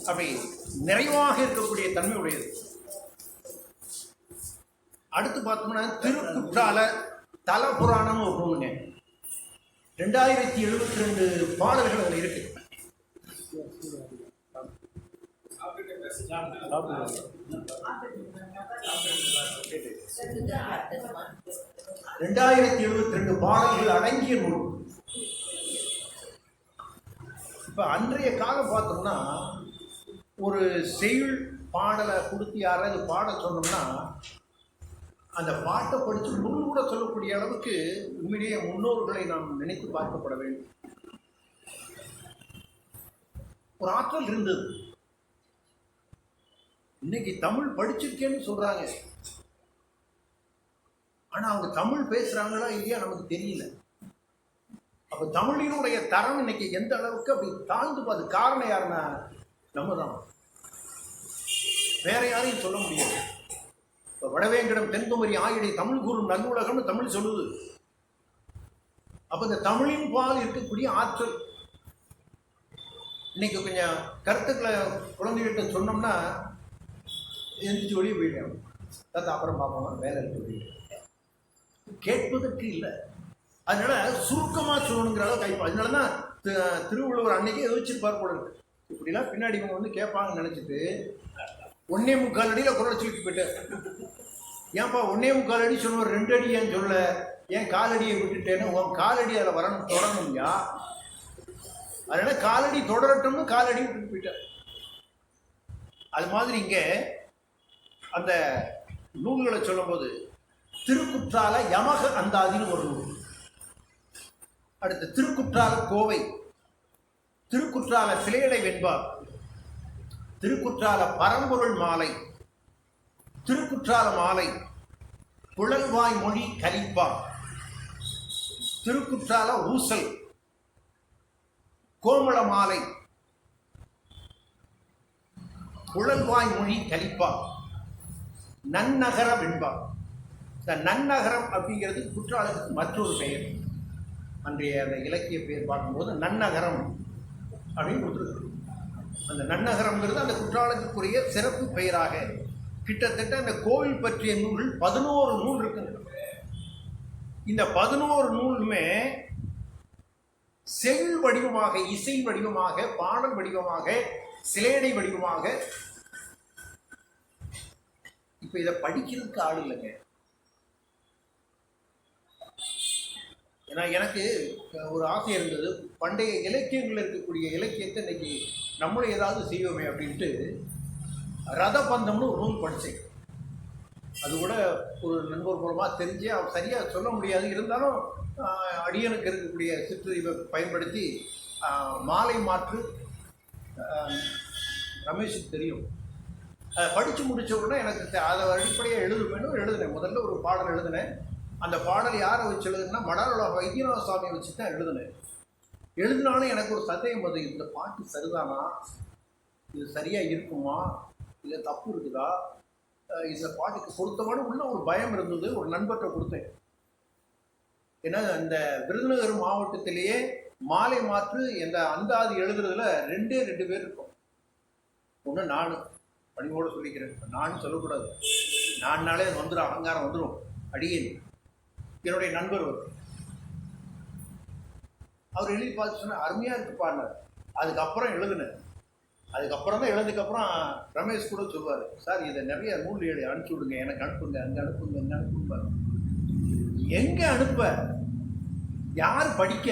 [SPEAKER 1] அப்படி நிறைவாக இருக்கக்கூடிய தன்மை உடையது. அடுத்து பார்த்தோம்னா திருக்குற்றால தல புராணம் ஒரு நூலுங்க. 2072 பாடல்கள் அதில் இருக்கு. பாடல்கள் அடங்கிய நூல். இப்ப அன்றைய காலம் பார்த்தோம்னா ஒரு செய்யுள் பாடலை கொடுத்து யாராவது பாட சொன்னோம்னா அந்த பாட்டை படித்து நூல் கூட சொல்லக்கூடிய அளவுக்கு உண்மையிலேயே முன்னோர்களை நாம் நினைத்து பார்க்கப்பட வேண்டும். ஒரு ஆற்றல் இருந்தது. இன்னைக்கு தமிழ் படிச்சிருக்கேன்னு சொல்றாங்க, ஆனா அவங்க தமிழ் பேசுறாங்களா இல்லையா நமக்கு தெரியல. அப்ப தமிழினுடைய தரம் இன்னைக்கு எந்த அளவுக்கு அப்படி தாழ்ந்து போகுது. காரணம் யாருன்னா நம்ம தான், வேற யாரையும் சொல்ல முடியாது. இப்போ வடவேங்கடம் தென்குமரி ஆயிடை தமிழ் கூறும் நல்லுலகம்னு தமிழ் சொல்லுது. அப்ப இந்த தமிழின் பால் இருக்கக்கூடிய ஆற்றல் இன்னைக்கு கொஞ்சம் கருத்துக்களை குழந்தைகிட்ட சொன்னோம்னா எந்திரிச்சு ஒளிய போயிடும். அப்புறம் பார்ப்போம், வேலை இருக்கு, கேட்பதற்கு இல்லை. அதனால சுருக்கமாக சொல்லணுங்கிற அளவு கைப்பா. அதனாலதான் திருவள்ளுவர் அன்னைக்கே யோசிச்சிருப்பார் போல இருக்கு. இப்படிலாம் பின்னாடி இவங்க வந்து கேட்பாங்கன்னு நினைச்சிட்டு 1.25 அடியில் குரலை சொல்லிட்டு போயிட்டார். ஏன்ப்பா 1.25 அடி சொன்ன 2 அடி ஏன் சொல்ல, ஏன் காலடியை விட்டுட்டேன்னு உன் காலடி அதில் வரணும், தொடரணும்யா. அதனால காலடி தொடரட்டும்னு காலடி விட்டுட்டு போயிட்டார். அது மாதிரி இங்கே அந்த நூல்களை சொல்லும் போது திருக்குற்றால யமக அந்தாதின்னு ஒரு நூல், அடுத்து திருக்குற்றால கோவை, திருக்குற்றால சிலையடை வெண்பார், திருக்குற்றால பரம்பொருள் மாலை, திருக்குற்றால மாலை, குழல்வாய் மொழி கலிப்பா, திருக்குற்றால ஊசல், கோமள மாலை, குழல்வாய் மொழி கலிப்பா, நன்னகரம் என்பார். இந்த நன்னகரம் அப்படிங்கிறது குற்றாலத்துக்கு மற்றொரு பெயர். அன்றைய அந்த இலக்கிய பெயர் பார்க்கும்போது நன்னகரம் அப்படின்னு கொடுத்துருக்கு. அந்த நன்னகரம்ங்கிறது அந்த குற்றாலத்துக்குரிய சிறப்பு பெயராக கிட்டத்தட்ட அந்த கோவில் பற்றிய நூல்கள் 11 நூல் இருக்குங்க. இந்த 11 நூலுமே செல் வடிவமாக, இசை வடிவமாக, பாடல் வடிவமாக, சிலேடை வடிவமாக. இப்ப இதை படிக்கிறதுக்கு ஆள் இல்லைங்க. ஏன்னா எனக்கு ஒரு ஆசை இருந்தது, பண்டைய இலக்கியங்கள் இருக்கக்கூடிய இலக்கியத்தை இன்னைக்கு நம்மளும் ஏதாவது செய்வோமே அப்படின்ட்டு ரதபந்தம்னு ஒரு நூல் படித்தேன். அது கூட ஒரு நண்பர் மூலமாக தெரிஞ்சு அவர் சரியாக சொல்ல முடியாது, இருந்தாலும் அடியனுக்கு இருக்கக்கூடிய சிற்றறிவை பயன்படுத்தி மாலை மாற்று ரமேஷுக்கு தெரியும். அதை படித்து முடித்த உடனே எனக்கு அதை அடிப்படையாக எழுதினேன். முதல்ல ஒரு பாடல் எழுதினேன். அந்த பாடல் யாரை வச்சு எழுதுனா மடாலோட வைத்தியநாத சுவாமியை வச்சு தான் எழுதினேன். எழுதினாலும் எனக்கு ஒரு சந்தேகம் வந்து, இந்த பாட்டு சரிதானா, இது சரியாக இருக்குமா, இல்லை தப்பு இருக்குதா, இந்த பாட்டுக்கு பொருத்தமான உள்ள ஒரு பயம் இருந்தது. ஒரு நண்பர்கிட்ட கொடுத்தேன். ஏன்னா இந்த விருதுநகர் மாவட்டத்திலேயே மாலை மாற்று என்ற அந்தாதி எழுதுறதுல 2 பேர் இருக்கும். ஒன்று நான் பணிவோடு சொல்லிக்கிறேன், நான் சொல்லக்கூடாது, நான்னாலே அது வந்துடும், அகங்காரம் வந்துடும். அடியேன் என்னுடைய நண்பர் அவர் எழுதி பார்த்து சொன்ன அருமையாக இருக்கு பாடினார். அதுக்கப்புறம் எழுதுனேன். அதுக்கப்புறம் தான் எழுதுக்கப்புறம் ரமேஷ் கூட சொல்லுவார், சார் இதை நிறைய நூல் அனுப்பிச்சி விடுங்க, எனக்கு அனுப்புங்க, அங்கே அனுப்புங்க, இங்கே அனுப்புங்க. எங்கே அனுப்ப, யார் படிக்க?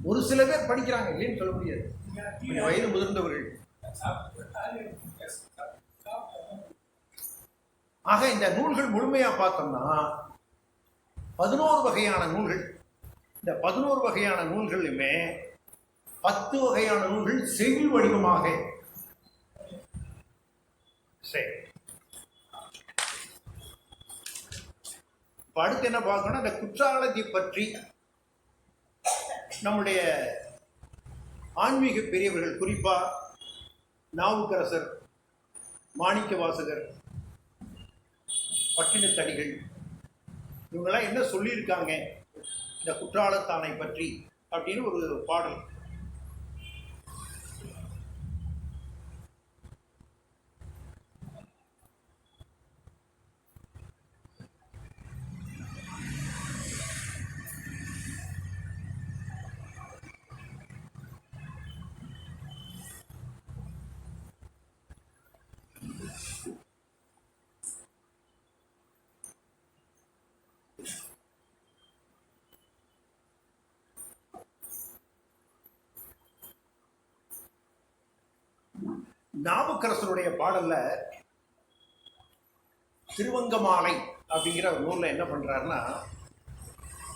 [SPEAKER 1] ஒரு சில பேர் படிக்கிறாங்க, இல்லைன்னு சொல்ல முடியாது, வயது முதிர்ந்தவர்கள். ஆக இந்த நூல்கள் முழுமையாக பார்த்தோம்னா 11 வகையான நூல்கள். இந்த 11 வகையான நூல்களுமே 10 வகையான நூல்கள் செய்யுள் வடிவமாக. சரி, அடுத்து என்ன பார்க்கணும், இந்த குற்றாலத்தை பற்றி நம்முடைய ஆன்மீக பெரியவர்கள், குறிப்பா நாவுக்கரசர், மாணிக்க வாசகர், பட்டினத்தடிகள், இவங்கெல்லாம் என்ன சொல்லியிருக்காங்க இந்த குற்றாலத்தானை பற்றி அப்படின்னு ஒரு பாடல். நாவுக்கரசருடைய பாடல்ல திருவங்கமாலை அப்படிங்கிற ஒரு நூல்ல என்ன பண்றாருன்னா,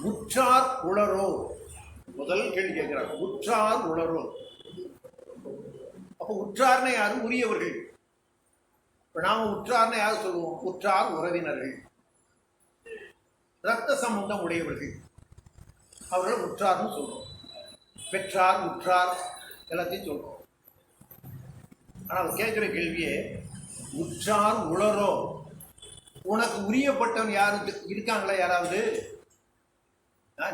[SPEAKER 1] உற்றார் உளரோ, முதல் கேள்வி கேட்கிறார், உற்றார் உளரோ. அப்போ உற்றார்னா யாரும் உரியவர்கள். இப்ப நாம உற்றார்னா யாரும் சொல்லுவோம், உற்றார் உறவினர்கள், இரத்த சம்பந்தம் உடையவர்கள், அவர்கள் உற்றார்னு சொல்றோம். பெற்றார், உற்றார் எல்லாத்தையும் சொல்றோம். ஆனால் கேட்குற கேள்வியே, உற்றார் உளரோ, உனக்கு உரியப்பட்டவன் யாரு இருக்காங்களா? யாராவது?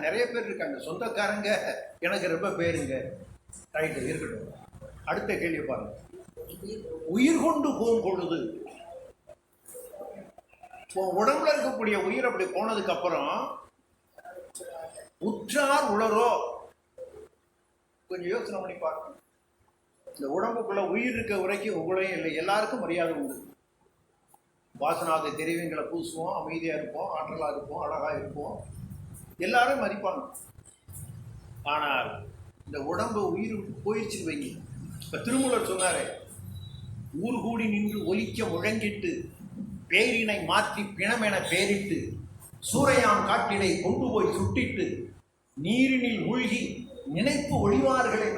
[SPEAKER 1] நிறைய பேர் இருக்காங்க, சொந்தக்காரங்க எனக்கு ரொம்ப பேருங்க. ரைட்டு, இருக்கட்டும். அடுத்த கேள்வி பாருங்க, உயிர் கொண்டு போகும் பொழுது, உடம்புல இருக்கக்கூடிய உயிர் அப்படி போனதுக்கு அப்புறம் உற்றார் உளரோ, கொஞ்சம் யோசனை பண்ணி பார்க்கணும். இந்த உடம்புக்குள்ள உயிர் இருக்க வரைக்கும் உங்களையும் இல்லை, எல்லாருக்கும் மரியாதை உண்டு. வாசனாத தெரிவிங்களை பூசுவோம், அமைதியாக இருப்போம், ஆற்றலாக இருப்போம், அழகாக இருப்போம், எல்லாரும் மதிப்பாங்க. ஆனால் இந்த உடம்பு உயிர் போயிடுச்சு வைங்க. இப்போ திருமூலர் சொன்னாரே, ஊர் கூடி நின்று ஒலிக்க முழங்கிட்டு பேரினை மாற்றி பிணமென பேரிட்டு சூறையான் காட்டினை கொண்டு போய் சுட்டிட்டு நீரினில் மூழ்கி நினைப்பு ஒழிவார்களே.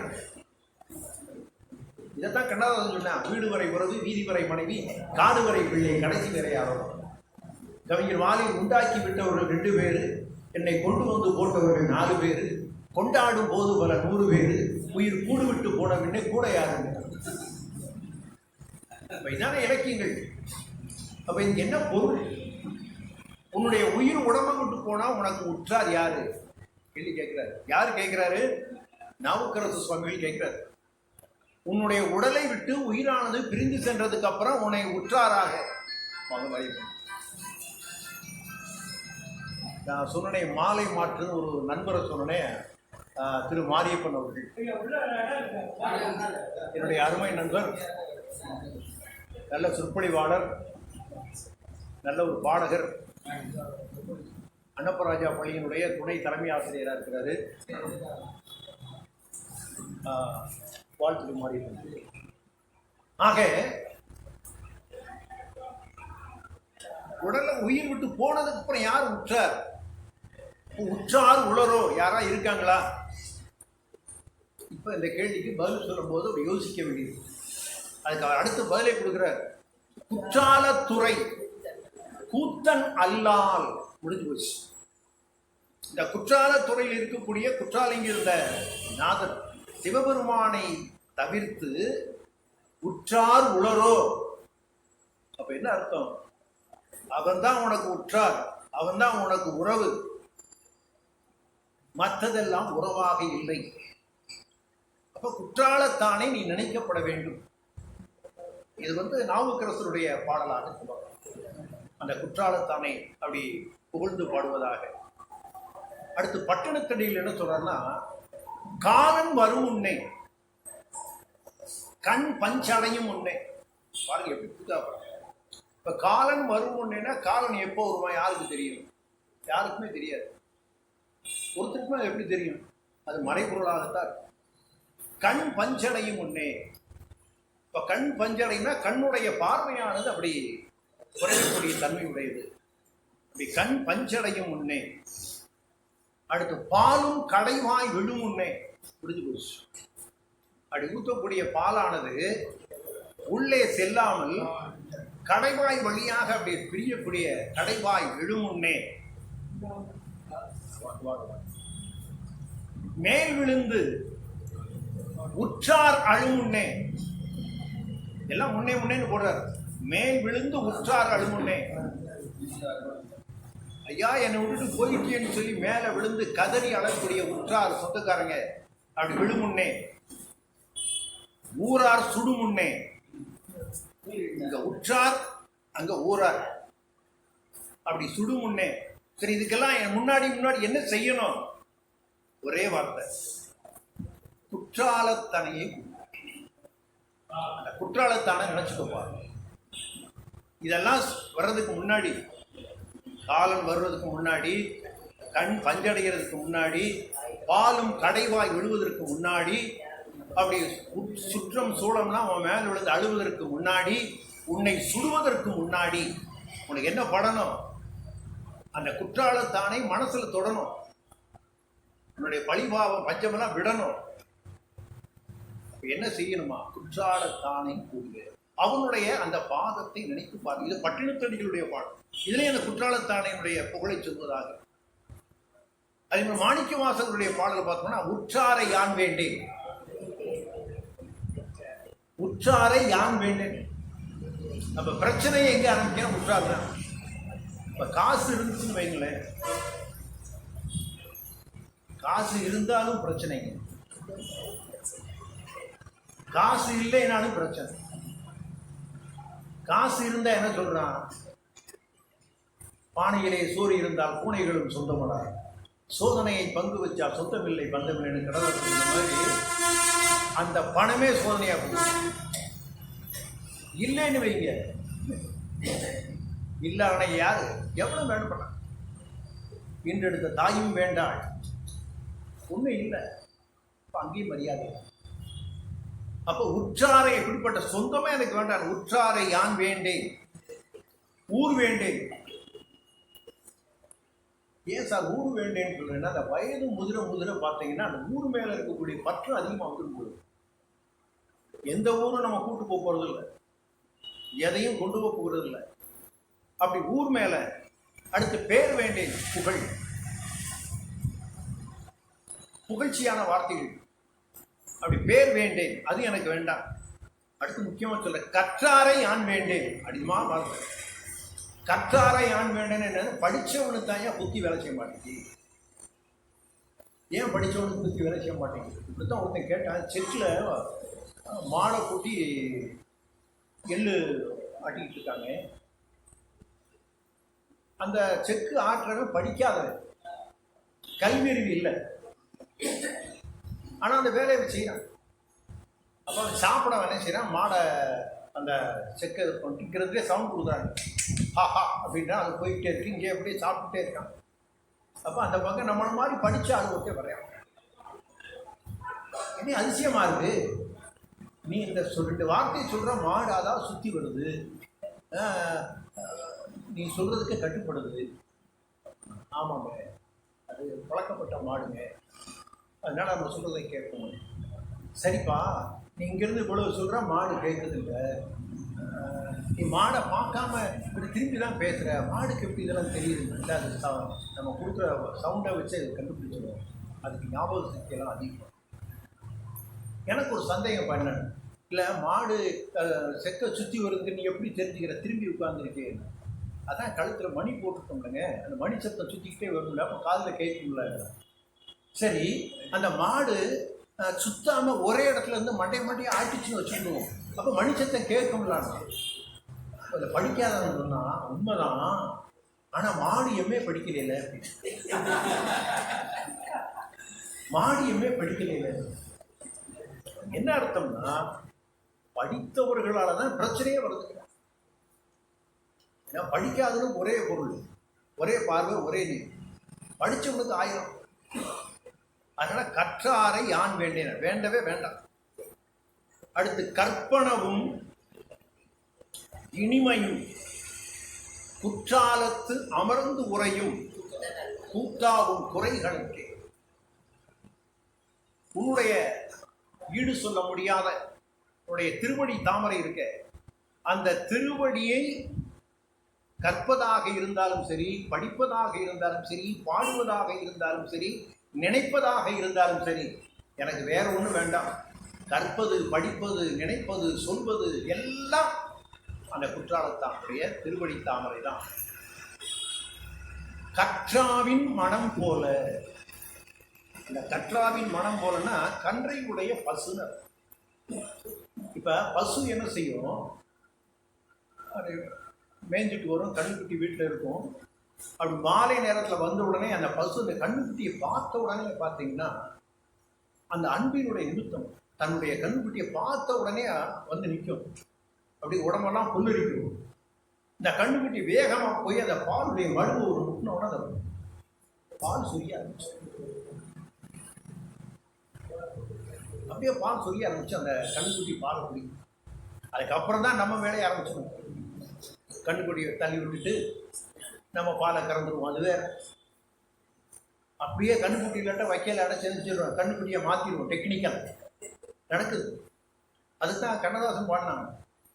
[SPEAKER 1] இதைத்தான் கண்ணதாசன் சொன்னா, வீடு வரை உறவு, வீதி வரை மனைவி, காடு வரை பிள்ளை, கடைசி வரை யாரோ. கவிஞர் வாலில் உண்டாக்கி விட்டவர்கள் 2 பேரு, என்னை கொண்டு வந்து போட்டவர்கள் 4 பேரு, கொண்டாடும் போது பல 100 பேரு, உயிர் கூடு விட்டு போன பின்னே கூட யாருங்க. இதான இலக்கியங்கள். அப்ப இதுக்கு என்ன பொருள்? உன்னுடைய உயிர் உடம்பை விட்டு போனா உனக்கு உற்றார் யாரு கேள்வி கேட்கிறாரு. யாரு கேட்கிறாரு? நாவுக்கரசு சுவாமிகள் கேட்கிறாரு. உன்னுடைய உடலை விட்டு உயிரானது பிரிந்து சென்றதுக்கு அப்புறம் உன்னை உற்றாராக நான் சொன்னேன். மாலை மாற்று ஒரு நண்பரை சொன்னேன், திரு மாரியப்பன் அவர்கள், என்னுடைய அருமை நண்பர், நல்ல சொற்பொழிவாளர், நல்ல ஒரு பாடகர், அன்னப்பராஜா பள்ளியினுடைய துணை தலைமை ஆசிரியராக இருக்கிறாரு. வாழ்த்து மாரியப்பன். ஆக உடல்ல உயிர் விட்டு போனதுக்கு அப்புறம் யார் உற்றார்? உற்றார் உளரோ யாரா இருக்காங்களா? இப்ப இந்த கேள்விக்கு பதில் சொல்லும் போது அவர் யோசிக்க வேண்டியது. அதுக்கு அவர் அடுத்த பதிலை கொடுக்கிறார். குற்றாலத்துறை கூத்தன் அல்லால். முடிஞ்சு போச்சு. இந்த குற்றாலத்துறையில் இருக்கக்கூடிய குற்றாலிங்கிருந்த நாதர் சிவபெருமானை தவிர்த்து உற்றார் உளரோ. அப்ப என்ன அர்த்தம்? அவன்தான் உனக்கு உற்றார், அவன்தான் உனக்கு உறவு, மற்றதெல்லாம் உறவாக இல்லை. அப்ப குற்றாலத்தானே நீ நினைக்கப்பட வேண்டும். இது நாவுக்கரசருடைய பாடலாக சொல்லுவாங்க. அந்த குற்றாலத்தானே அப்படி புகழ்ந்து பாடுவதாக. அடுத்து பட்டணத்தடியில் என்ன சொல்றாருன்னா, காலன் வரும் உன்னை கண் பஞ்சடையும் உன்னை. பாருங்க எப்படி புத்தா. இப்ப காலன் வரும் உன்னைன்னா காலன் எப்போ வருவான் யாருக்கு தெரியும்? யாருக்குமே தெரியாது. ஒருத்தருக்குமே அது எப்படி தெரியும்? அது மறைபொருளாகத்தான். கண் பஞ்சடையும் உன்னே. இப்ப கண் பஞ்சடைனா கண்ணுடைய பார்வையானது அப்படி குறையக்கூடிய தன்மை உடையது. அப்படி கண் பஞ்சடையும் உன்னே. அடுத்து பாலும் கடைவாய் விடும் உன்னே. புரிஞ்சு போச்சு. அப்படி ஊற்றக்கூடிய பாலானது உள்ளே செல்லாமல் கடைவாய் வழியாக அப்படி பிரியக்கூடிய கடைவாய் விழும் உன்னே. மேல் விழுந்து உற்றார் அழுமுன்னே. எல்லாம் முன்னே முன்னேன்னு போடுறார். மேல் விழுந்து உற்றார் அழுமுன்னே. ஐயா என்னை விட்டுட்டு போயிட்டேன்னு சொல்லி மேல விழுந்து கதறி அழக்கூடிய உற்றார் சொந்தக்காரங்க அப்படி விழுமுன்னே. ஊரார் சுடுமுன்னே. இங்க உற்றார் அங்க ஊரார் அப்படி சுடுமுன்னே. சரி, இதுக்கெல்லாம் முன்னாடி என்ன செய்யணும்? ஒரே வார்த்தை, குற்றாலத்தனையை. அந்த குற்றாலத்தான நினைச்சுக்கோப்பா. இதெல்லாம் வர்றதுக்கு முன்னாடி, காலன் வருவதற்கு முன்னாடி, கண் பஞ்சடைகிறதுக்கு முன்னாடி, பாலும் கடைவாய் விழுவதற்கு முன்னாடி, அப்படி சுற்றம் சூழம்லாம் அவன் மேல் விழுந்து அழுவதற்கு முன்னாடி, உன்னை சுடுவதற்கு முன்னாடி உனக்கு என்ன படணும்? அந்த குற்றாலத்தானை மனசுல தொடணும். உன்னுடைய பழிபாவம் பஞ்சமெல்லாம் விடணும். என்ன செய்யணுமா? குற்றாலத்தானை கூடிய அவனுடைய அந்த பாதத்தை நினைத்து பாருங்க. இது பட்டினத்தடிகளுடைய பாடம். இதுலேயே அந்த குற்றாலத்தானையினுடைய புகழை சொல்வதாக. அதே மாதிரி மாணிக்க வாசகருடைய பாடலை பார்த்தோம்னா, உற்றாரை யான் வேண்டேன், உற்றாரை யான் வேண்டேன். அப்ப பிரச்சனையை எங்க ஆரம்பிக்கணும்? உற்றார் தான். இப்ப காசு இருந்துச்சுன்னு வைங்களேன், காசு இருந்தாலும் பிரச்சனைங்க, காசு இல்லைனாலும் பிரச்சனை. காசு இருந்தா என்ன சொல்றான்? பானையிலே சோறு இருந்தால் பூனைகளும் சொந்தமடா, சோதனையை பங்கு வச்சா சொந்தமில்லை பந்தமில்லைன்னு கடவுள் சொன்ன மாதிரி அந்த பணமே சோதனையா போகும். இல்லைன்னு வைங்க, இல்லாத யாரு எவ்வளவு வேணும் பண்ண. இன்றெடுத்த தாயும் வேண்டாள், ஒன்றும் இல்லை, அங்கேயும் மரியாதை. அப்போ உற்றாரை எப்படிப்பட்ட சொந்தமே எனக்கு வேண்டாம். உற்றாரை யான் வேண்டேன், ஊர் வேண்டேன். ஏன் சார் ஊர் வேண்டேன்னு சொல்றேன்னா, அந்த வயது முதிர பார்த்தீங்கன்னா அந்த ஊர் மேல இருக்கக்கூடிய பற்று அதிகமாக வந்துடும். எந்த ஊரும் நம்ம கூட்டு போறது இல்லை, எதையும் கொண்டு போகிறது இல்லை. அப்படி ஊர் மேல. அடுத்து பேர் வேண்டேன், புகழ், புகழ்ச்சியான வார்த்தைகள். அப்படி பேர் வேண்டேன், அது எனக்கு வேண்டாம். அடுத்து முக்கியமா சொல்ல, கற்றாரை யான் வேண்டேன். அதிகமா வார்த்தை. கற்றாரை ஆண் வேண்டேன்னு என்ன, படித்தவனுக்கு தான் ஏன் புத்தி வேலை செய்ய மாட்டேங்குது? ஏன் படித்தவனுக்கு புத்தி வேலை செய்ய மாட்டேங்குது? இப்படித்தான் ஒருத்தன் கேட்டான். செக்கில் மாடை கூட்டி எள்ளு ஆட்டிக்கிட்டு இருக்காங்க. அந்த செக்கு ஆட்டுறவன் படிக்காதவன், கல்வியறிவு இல்லை, ஆனால் அந்த வேலையை செய்யறான். அப்போ அவன் சாப்பிட வேணாம் செய்யறான். மாடை அந்த செக்கை டிக்கிறதுக்கே சவுண்ட் கொடுக்குறாங்க, ஹா ஹா அப்படின்னா அது போயிட்டே இருக்கு. இங்கே அப்படியே சாப்பிட்டுட்டே இருக்கான். அப்போ அந்த பக்கம் நம்மளை மாதிரி படித்தா அது ஒருத்தே வரையான். இனி அதிசயமா இருக்கு. நீ இந்த சொல்லிட்டு வார்த்தையை சொல்கிற, மாடு அதாவது சுற்றி வருது, நீ சொல்கிறதுக்கு கட்டுப்படுது. ஆமாங்க, அது பழக்கப்பட்ட மாடுங்க, அதனால் நம்ம சொல்கிறதை கேட்போம். சரிப்பா, நீ இங்கேருந்து இவ்வளவு சொல்கிற, மாடு கேட்குறதில்ல. நீ மாடை பார்க்காம இப்படி திரும்பி தான் பேசுகிற, மாடுக்கு எப்படி இதெல்லாம் தெரியுது? அது நம்ம கொடுக்குற சவுண்டை வச்சு அது கண்டுபிடிச்சிடும். அதுக்கு ஞாபக சக்தியெல்லாம் அதிகம். எனக்கு ஒரு சந்தேகம் பண்ணேன். இல்லை, மாடு செக்கை சுற்றி வருதுன்னு நீ எப்படி தெரிஞ்சுக்கிற? திரும்பி உட்கார்ந்துருக்கேன். அதான் கழுத்தில் மணி போட்டுட்டோம்லங்க, அந்த மணி சத்தம் சுற்றிக்கிட்டே வரும்ல, அப்போ காதில் கேட்கும்ல. சரி, அந்த மாடு சுத்தாம ஒரே இடத்துல இருந்து மண்டையை ஆட்டிச்சுன்னு வச்சுக்கிடுவோம், அப்போ மணி சத்தம் கேட்கும்லான்னு. அதை படிக்காதவன் சொன்னா உண்மைதான், ஆனால் மாடு எம்ஏ படிக்கல. மாடு எம்ஏ படிக்கல என்ன அர்த்தம்னா, படித்தவர்களால் தான் பிரச்சனையே வருது. ஏன்னா படிக்காதவனுக்கு ஒரே பொருள், ஒரே பார்வை, ஒரே நீர். படித்தவனுக்கு 1000. அதனால கற்றாரை யான் வேண்டேன், வேண்டவே வேண்டாம். அடுத்து கற்பனவும் இனிமையும் குற்றாலத்து அமர்ந்து உரையும் கூட்டாவும் குறைகளுக்கே. உன்னுடைய ஈடு சொல்ல முடியாத உன்னுடைய திருவடி தாமரை இருக்க, அந்த திருவடியை கற்பதாக இருந்தாலும் சரி, படிப்பதாக இருந்தாலும் சரி, பாடுவதாக இருந்தாலும் சரி, நினைப்பதாக இருந்தாலும் சரி, எனக்கு வேற ஒன்றும் வேண்டாம். கற்பது, படிப்பது, நினைப்பது, சொல்வது எல்லாம் அந்த குற்றாலத்தாமரைய திருவடி தாமரை தான். கற்றாவின் மனம் போல. இந்த கற்றாவின் மனம் போலன்னா கன்றை உடைய பசுனர். இப்ப பசு என்ன செய்யும்? அது மேய்ஞ்சிட்டு வரும், கண்ணுக்குட்டி வீட்டில் இருக்கும். அப்படி மாலை நேரத்தில் வந்த உடனே அந்த பசு அந்த கண்ணுக்குட்டியை பார்த்த உடனே பார்த்தீங்கன்னா, அந்த அன்பினுடைய நிமித்தம் தன்னுடைய கண்ணுக்குட்டியை பார்த்த உடனே வந்து நிற்கும். அப்படி உடம்பெல்லாம் புல்லரிக்கும். இந்த கண்ணுக்குட்டி வேகமாக போய் அந்த பாலுடைய மழுவு ஒரு முட்டின உடனே அந்த பால் சொரிய ஆரம்பிச்சு. அப்படியே பால் சொரிய ஆரம்பிச்சு அந்த கண்ணுக்குட்டி பால் குடிக்கும். அதுக்கப்புறம் தான் நம்ம வேலையை ஆரம்பிச்சிடும். கண்ணுக்குட்டியை தள்ளி விட்டுட்டு நம்ம பாலை கறந்துடுவோம். அது வேற. அப்படியே கண்ணுக்குட்டி இல்லாட்ட வைக்கல அடை செஞ்சிடுவோம், கண்ணுக்குட்டியை மாற்றிடுவோம். டெக்னிக்கல் நடக்குது. அதுதான் கண்ணதாசன் பாடினாங்க,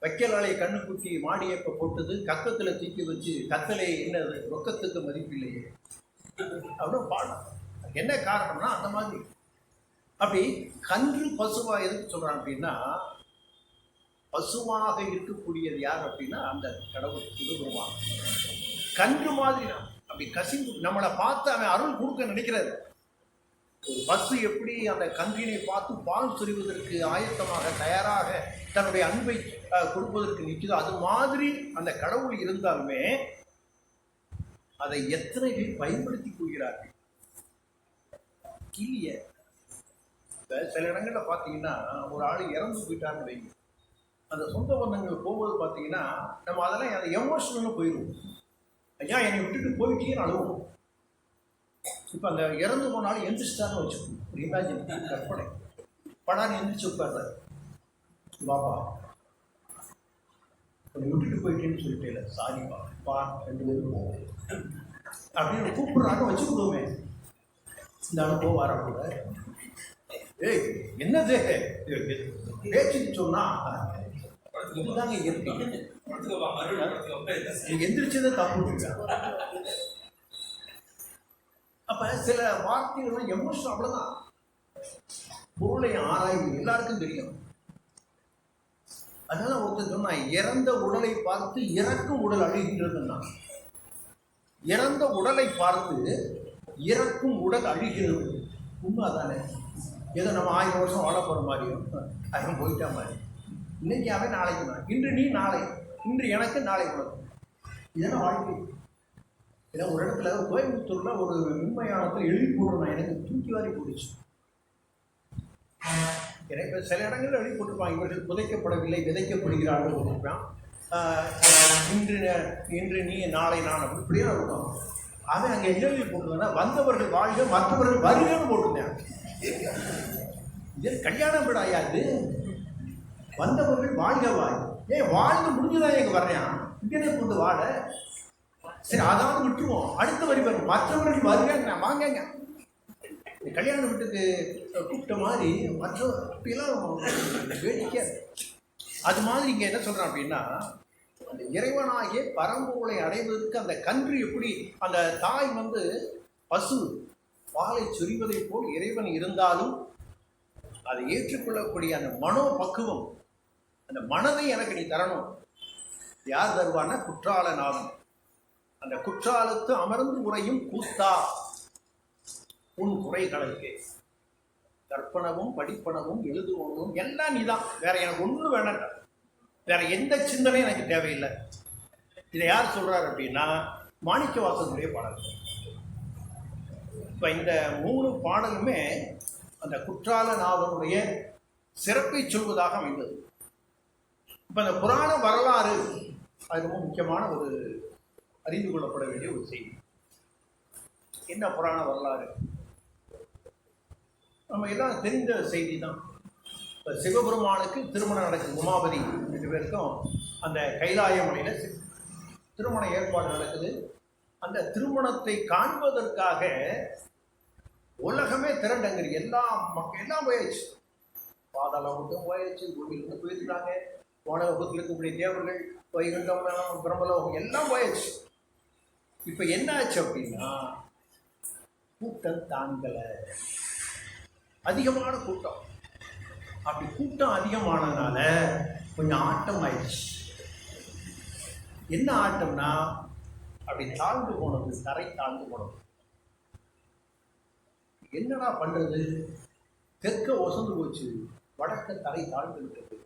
[SPEAKER 1] வைக்கலாளை கண்ணுக்குட்டி மாடியப்ப போட்டது, கக்கத்தில் தூக்கி வச்சு கத்தலை என்னது ரொக்கத்துக்கு மதிப்பில்லையே அப்படின்னு பாடலாம். என்ன காரணம்னா அந்த மாதிரி. அப்படி கன்று பசுவா எதுக்கு சொல்றாங்க அப்படின்னா, பசுவாக இருக்கக்கூடியது யார் அப்படின்னா அந்த கடவுள் சிவபெருமான். கன்று மாதிரி நான் அப்படி கசிந்து நம்மளை பார்த்து அவன் அருள் கொடுக்க நினைக்கிறாரு. ஒரு பசு எப்படி அந்த கன்றினை பார்த்து பால் சொரிவதற்கு ஆயத்தமாக தயாராக தன்னுடைய அன்பை கொடுப்பதற்கு நிற்குதோ, அது மாதிரி அந்த கடவுள் இருந்தாலுமே அதை எத்தனை பேர் பயன்படுத்திக் கொள்கிறார்கள்? கிளிய சில இடங்களில் பார்த்தீங்கன்னா, ஒரு ஆள் இறந்து போயிட்டான்னு வைங்க, அந்த சொந்த பந்தங்கள் போகும்போது பார்த்தீங்கன்னா நம்ம அதெல்லாம் அந்த எமோஷனல்னு போயிடுவோம். ஐயா என்னை விட்டுட்டு போயிட்டேன்னு அழுவோம். இப்போ அந்த இறந்து போனாலும் எந்திரிச்சிட்டான்னு வச்சுக்கணும். ஒரு இமேஜின், கற்பனை. படான்னு எந்திரிச்சு உட்கார்றாரு, பாப்பா என்னை விட்டுட்டு போயிட்டேன்னு சொல்லிட்டே, சாரிப்பா பா 2 பேரும் போவோம் அப்படின்னு கூப்பிடுறான்னு வச்சுக்கிடுவோமே. இந்த அனுபவம் வரக்கூட ஏய் என்னது பேச்சுன்னு சொன்னா இதுதாங்க இயற்கை. எந்திரிச்சதை தப்பு. அப்ப சில வார்த்தைகள் எமோஷன் அவ்வளவுதான். பொருளை ஆராய்வு எல்லாருக்கும் தெரியும். அதனால ஒருத்தர் சொன்னா, இறந்த உடலை பார்த்து இறக்கும் உடல் அழுகின்றதுன்னா இறந்த உடலை பார்த்து இறக்கும் உடல் அழிகிறது. உண்மை தானே? ஏதோ நம்ம 1000 வருஷம் வாழ போகிற மாதிரியும் அவன் போயிட்டா மாதிரி. இன்னைக்கு அவன் நாளைக்கு நான், இன்று நீ நாளை, இன்று எனக்கு நாளை உனக்கு. இதெல்லாம் வாழ்க்கை. ஏன்னா ஒரு இடத்துல கோயம்புத்தூரில் ஒரு மின்மயானத்தில் எழுதி போடுறேன், எனக்கு தூக்கி வாரி போடுச்சு. எனக்கு சில இடங்களில் எழுதி போட்டிருப்பான், இவர்கள் புதைக்கப்படவில்லை விதைக்கப்படுகிறார்கள் போட்டிருப்பான். இன்று நீ நாளை நான், அப்படி இப்படியே இருக்கும். அவன் அங்கே எழுதி போட்டுருந்தா வந்தவர்கள் வாழ்க மற்றவர்கள் வருகன்னு போட்டிருந்தேன். இது கல்யாணம் விடாயா? இது வந்தவர்கள் வாழ்க வாழ். ஏன் வாழ்ந்து முடிஞ்சுதான் எங்க வர்றேன், இங்கே கொண்டு வாழ. சரி, அதாவது விட்டுருவோம். அடுத்த வரி வரும், மற்றவர்கள் வருங்க வாங்கங்க. கல்யாண வீட்டுக்கு கூப்பிட்ட மாதிரி மற்ற அப்படிலாம் வேடிக்கை. அது மாதிரி இங்கே என்ன சொல்கிறான் அப்படின்னா, அந்த இறைவனாகிய பரம்பொருளை அடைவதற்கு அந்த கன்று எப்படி, அந்த தாய் வந்து பசு பாலை சொரிவதை போல் இறைவன் இருந்தாலும் அதை ஏற்றுக்கொள்ளக்கூடிய அந்த மனோ பக்குவம், அந்த மனதை எனக்கு நீ தரணும். யார் தருவான்னா குற்றால நாதன். அந்த குற்றாலத்து அமர்ந்து உரையும் கூத்தா உன் குறைகளுக்கு கற்பனவும் படிப்பனவும் எழுதுவதும் எல்லாம் நீதான், வேற எனக்கு ஒன்றும் வேணாம், வேற எந்த சிந்தனையும் எனக்கு தேவையில்லை. இதை யார் சொல்றாரு அப்படின்னா மாணிக்கவாசகருடைய பாடல். இப்போ இந்த 3 பாடலுமே அந்த குற்றாலநாதனுடைய சிறப்பை சொல்வதாக அமைந்தது. இப்போ இந்த புராண வரலாறு அது ரொம்ப முக்கியமான ஒரு அறிந்து கொள்ளப்பட வேண்டிய ஒரு செய்தி. என்ன புராண வரலாறு? நம்ம எல்லாம் தெரிந்த செய்தி தான். இப்போ சிவபெருமானுக்கு திருமணம் நடக்குது, உமாபதி 2 பேருக்கும் அந்த கைலாய மலையில் திருமண ஏற்பாடு நடக்குது. அந்த திருமணத்தை காண்பதற்காக உலகமே திரண்டங்குது. எல்லாம் போயாச்சு, பாதாளமும் போயாச்சு, பூமியிலிருந்து போயிருக்காங்க, போன வகுப்பில் இருக்கக்கூடிய தேவர்கள், வைகுண்டம், பிரம்மலோகம் எல்லாம் போயாச்சு. இப்போ என்ன ஆச்சு அப்படின்னா கூட்டம் தாங்கலை, அதிகமான கூட்டம். அப்படி கூட்டம் அதிகமானதுனால கொஞ்சம் ஆட்டம் ஆயிடுச்சு. என்ன ஆட்டம்னா அப்படி தாழ்ந்து போனது, தரை தாழ்ந்து போனது. என்னடா பண்றது? தெற்க ஒசந்து போச்சு, வடக்க தரை தாழ்ந்து விட்டது.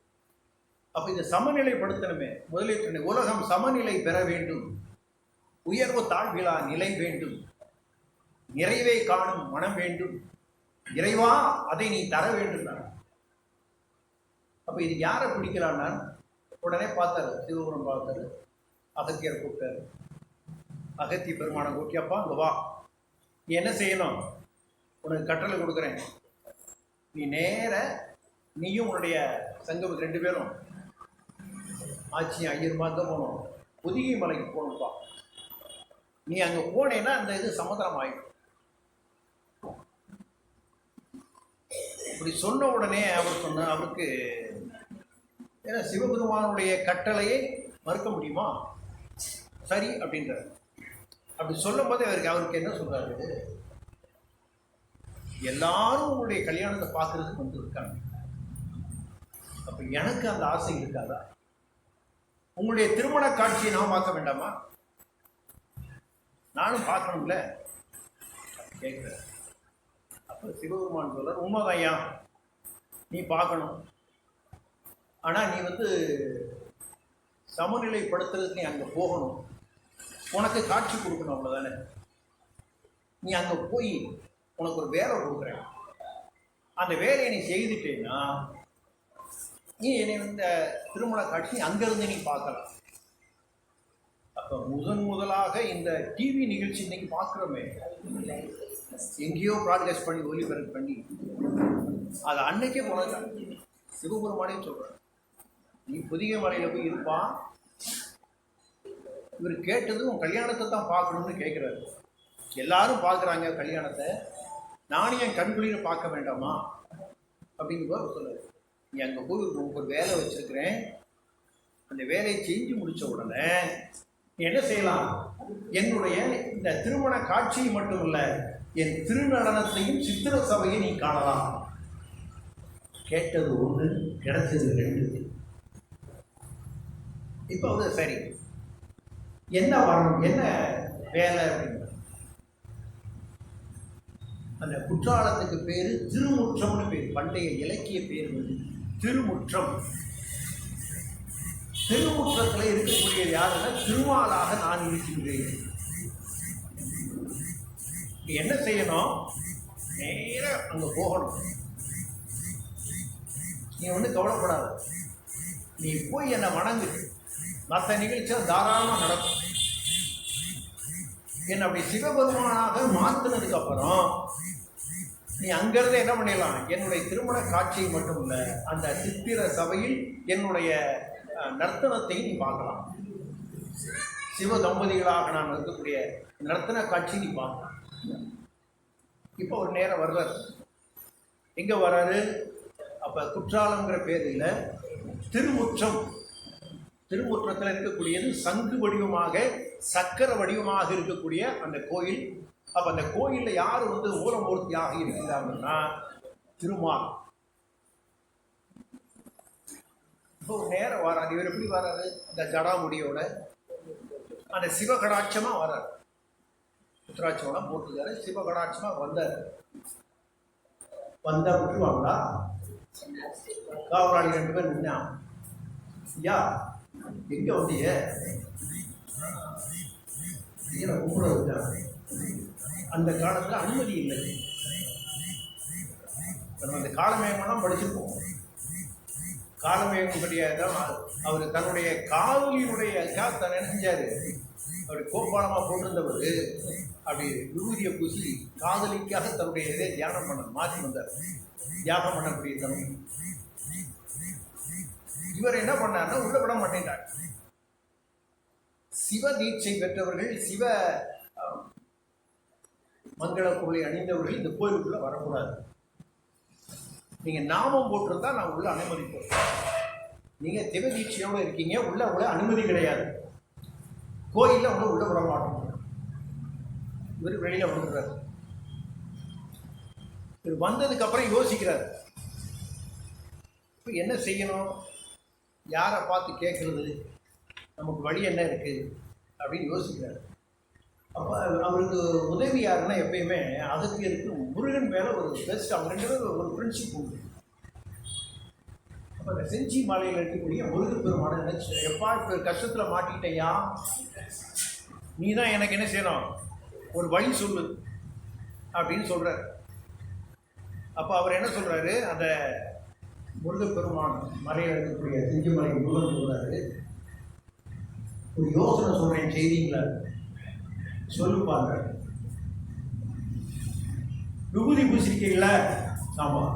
[SPEAKER 1] அப்ப இதை சமநிலைப்படுத்தணுமே. முதலில் உலகம் சமநிலை பெற வேண்டும், உயர்வு தாழ்விலா நிலை வேண்டும், நிறைவை காணும் மனம் வேண்டும், இறைவா அதை நீ தர வேண்டும். அப்ப இது யாரை பிடிக்கிறான்னா, உடனே பார்த்தாரு, சிவபுரம் பார்த்தாரு, அகத்தியர் கூப்பிட்டாரு. அகத்திய பெருமானை கூட்டியப்பா அங்க வா, நீ என்ன செய்யணும், உனக்கு கட்டளை கொடுக்குறேன். நீ நேர நீயும் உன்னுடைய சங்கம் 2 பேரும் ஆட்சியும் ஐயருமா தான் போகணும், புதிய மலைக்கு போகணும்ப்பா. நீ அங்கே போனேன்னா அந்த இது சமுதிரம் ஆயிடும். இப்படி சொன்ன உடனே அவருக்கு ஏன்னா சிவபெருமானுடைய கட்டளையை மறுக்க முடியுமா? சரி அப்படின்றார். அப்படி சொல்லும் போது அவருக்கு என்ன சொல்றாரு, எல்லாரும் உங்களுடைய கல்யாணத்தை பார்க்கறதுக்கு வந்து இருக்காங்க, அப்ப எனக்கு அந்த ஆசை இருக்காதா? உங்களுடைய திருமண காட்சியை நான் பார்க்க வேண்டாமா? நானும் பார்க்கணும்ல கேட்கிறேன். அப்ப சிவபெருமான் சொல்றார், உண்மைதையா நீ பார்க்கணும், ஆனா நீ சமநிலைப்படுத்துறதுக்கு நீ அங்க போகணும், உனக்கு காட்சி கொடுக்கணும், அவ்வளவுதானே. நீ அங்க போய் உனக்கு ஒரு வேலை கொடுக்குறேன், அந்த வேலையை நீ செய்துட்டேன்னா நீ என்னை இந்த திருமண காட்சி அங்கிருந்து நீ பார்க்கலாம். அப்ப முதலாக இந்த டிவி நிகழ்ச்சி இன்னைக்கு பார்க்குறோமே, எங்கேயோ ப்ராட்காஸ்ட் பண்ணி ஒலிபரப்பு பண்ணி அது அன்னைக்கே போனதான் சிவபெருமானே சொல்றார், நீ புதிய மலையில போய் இருப்பான். இவர் கேட்டது உன் கல்யாணத்தை தான் பார்க்கணும்னு கேட்குறாரு. எல்லாரும் பார்க்குறாங்க கல்யாணத்தை, நானும் என் கண்குளிர பார்க்க வேண்டாமா அப்படிங்கிற சொல்லுது. நீ அங்கே போய் ஒரு வேலை வச்சிருக்கிறேன், அந்த வேலையை செஞ்சு முடிச்ச உடனே நீ என்ன செய்யலாம், என்னுடைய இந்த திருமண காட்சியை மட்டும் இல்லை, என் திருநடனத்தையும் சித்திர சபையை நீ காணலாம். கேட்டது 1, கிடைச்சது 2. இப்போ சரி என்ன வரணும், என்ன வேலை அப்படின்னு. அந்த குற்றாலத்துக்கு பேரு திருமுற்றம்னு பேர். பண்டைய இலக்கிய பேர் வந்து திருமுற்றம். திருமுற்றத்தில் இருக்கக்கூடிய யாருன்னா திருமாலாக நான் இருக்கின்றேன். நீ என்ன செய்யணும்? நேர அங்க போகணும். நீ ஒன்றும் கவலைப்படாத, நீ போய் என்னை வணங்கு, மற்ற நிகழ்ச்சியாக தாராளமாக நடக்கும். என்னை அப்படி சிவபெருமானாக மாற்றினதுக்கு அப்புறம் நீ அங்கிருந்து என்ன பண்ணிடலாம்? என்னுடைய திருமண காட்சியை மட்டும் இல்லை, அந்த சித்திர சபையில் என்னுடைய நர்த்தனத்தை நீ பார்க்கலாம். சிவ தம்பதிகளாக நான் இருக்கக்கூடிய நர்த்தன காட்சி நீ பார்க்கலாம். இப்போ ஒரு நேரம் வர்றாரு. எங்கே வர்றாரு? அப்போ குற்றாலங்கிற பேரில் திருமுற்றம். திருமுற்றத்தில் இருக்கக்கூடியது சங்கு வடிவமாக சக்கர வடிவமாக இருக்கக்கூடிய அந்த கோயில். அப்போ அந்த கோயிலில் யார் வந்து மூலமூர்த்தியாக இருக்கிறாங்கன்னா திருமால். இப்போ ஒரு நேரம் வராது. இவர் எப்படி வராது? அந்த ஜடாமுடியோட அந்த சிவகடாட்சமாக வராரு. உத்திராட்சமெல்லாம் போட்டுக்காரு, சிவகடாட்சமாக வந்தார். வந்தா விட்டுருவாங்களா? காவலாளி 2 பேர் நின்னா, ஐயா எங்க வந்தீங்க? கும்பிட. அந்த காலத்துல அனுமதி இல்லை. நம்ம அந்த காலமேகமெல்லாம் படிச்சிருப்போம். காலமேகம் கிடையாது. அவர் தன்னுடைய காதலியினுடைய தன்னை என்ன செஞ்சாரு? அப்படி கோபாலமாக போட்டிருந்தவர் அப்படி விபூதியை பூசி காதலிக்காக தன்னுடைய இதை தியானம் பண்ண மாற்றி வந்தார். தியாகம் பண்ணக்கூடிய தன்மை. இவர் என்ன பண்ணார்னா உள்ள விட மாட்டேங்கிறார். சிவ தீட்சை பெற்றவர்கள், சிவ மங்கள பொருளை அணிந்தவர்கள் இந்த கோயிலுக்குள்ள வரக்கூடாது. நீங்க நாமம் போட்டிருந்தா நான் உள்ள அனுமதிப்போம். நீங்க சிவ தீட்சையோட இருக்கீங்க, உள்ள அனுமதி கிடையாது. கோயிலில் அவங்க உள்ள விட மாட்டோம். இவர் வெளியில வந்துடுறாரு. இவர் வந்ததுக்கு அப்புறம் யோசிக்கிறார், இப்போ என்ன செய்யணும்? யாரை பார்த்து கேட்கறது? நமக்கு வழி என்ன இருக்கு அப்படின்னு யோசிக்கிறார். அப்போ அவருக்கு உதவி யாருன்னா எப்பயுமே அகத்தியருக்கு முருகன் மேலே ஒரு பெஸ்ட். அவங்க 2 பேரும் ஒரு ஃப்ரெண்ட்ஷிப் உண்டு. அப்போ அந்த செஞ்சி மாலையில் இருக்கக்கூடிய முருகன் பெருமான நினைச்சு, எப்பா இப்போ கஷ்டத்தில் மாட்டிக்கிட்டையா, நீ தான் எனக்கு என்ன செய்யணும், ஒரு வழி சொல்லு அப்படின்னு சொல்கிறார். அப்போ அவர் என்ன சொல்கிறாரு? அந்த முருகப்பெருமான் மலையில் இருக்கக்கூடிய செஞ்சி மலை முருகன் சொல்கிறாரு, ஒரு யோசனை சொல்கிறேன், செய்திங்களா சொல்லுப்பாங்க. விபூதி பூசிருக்கீங்களா? ஆமாம்.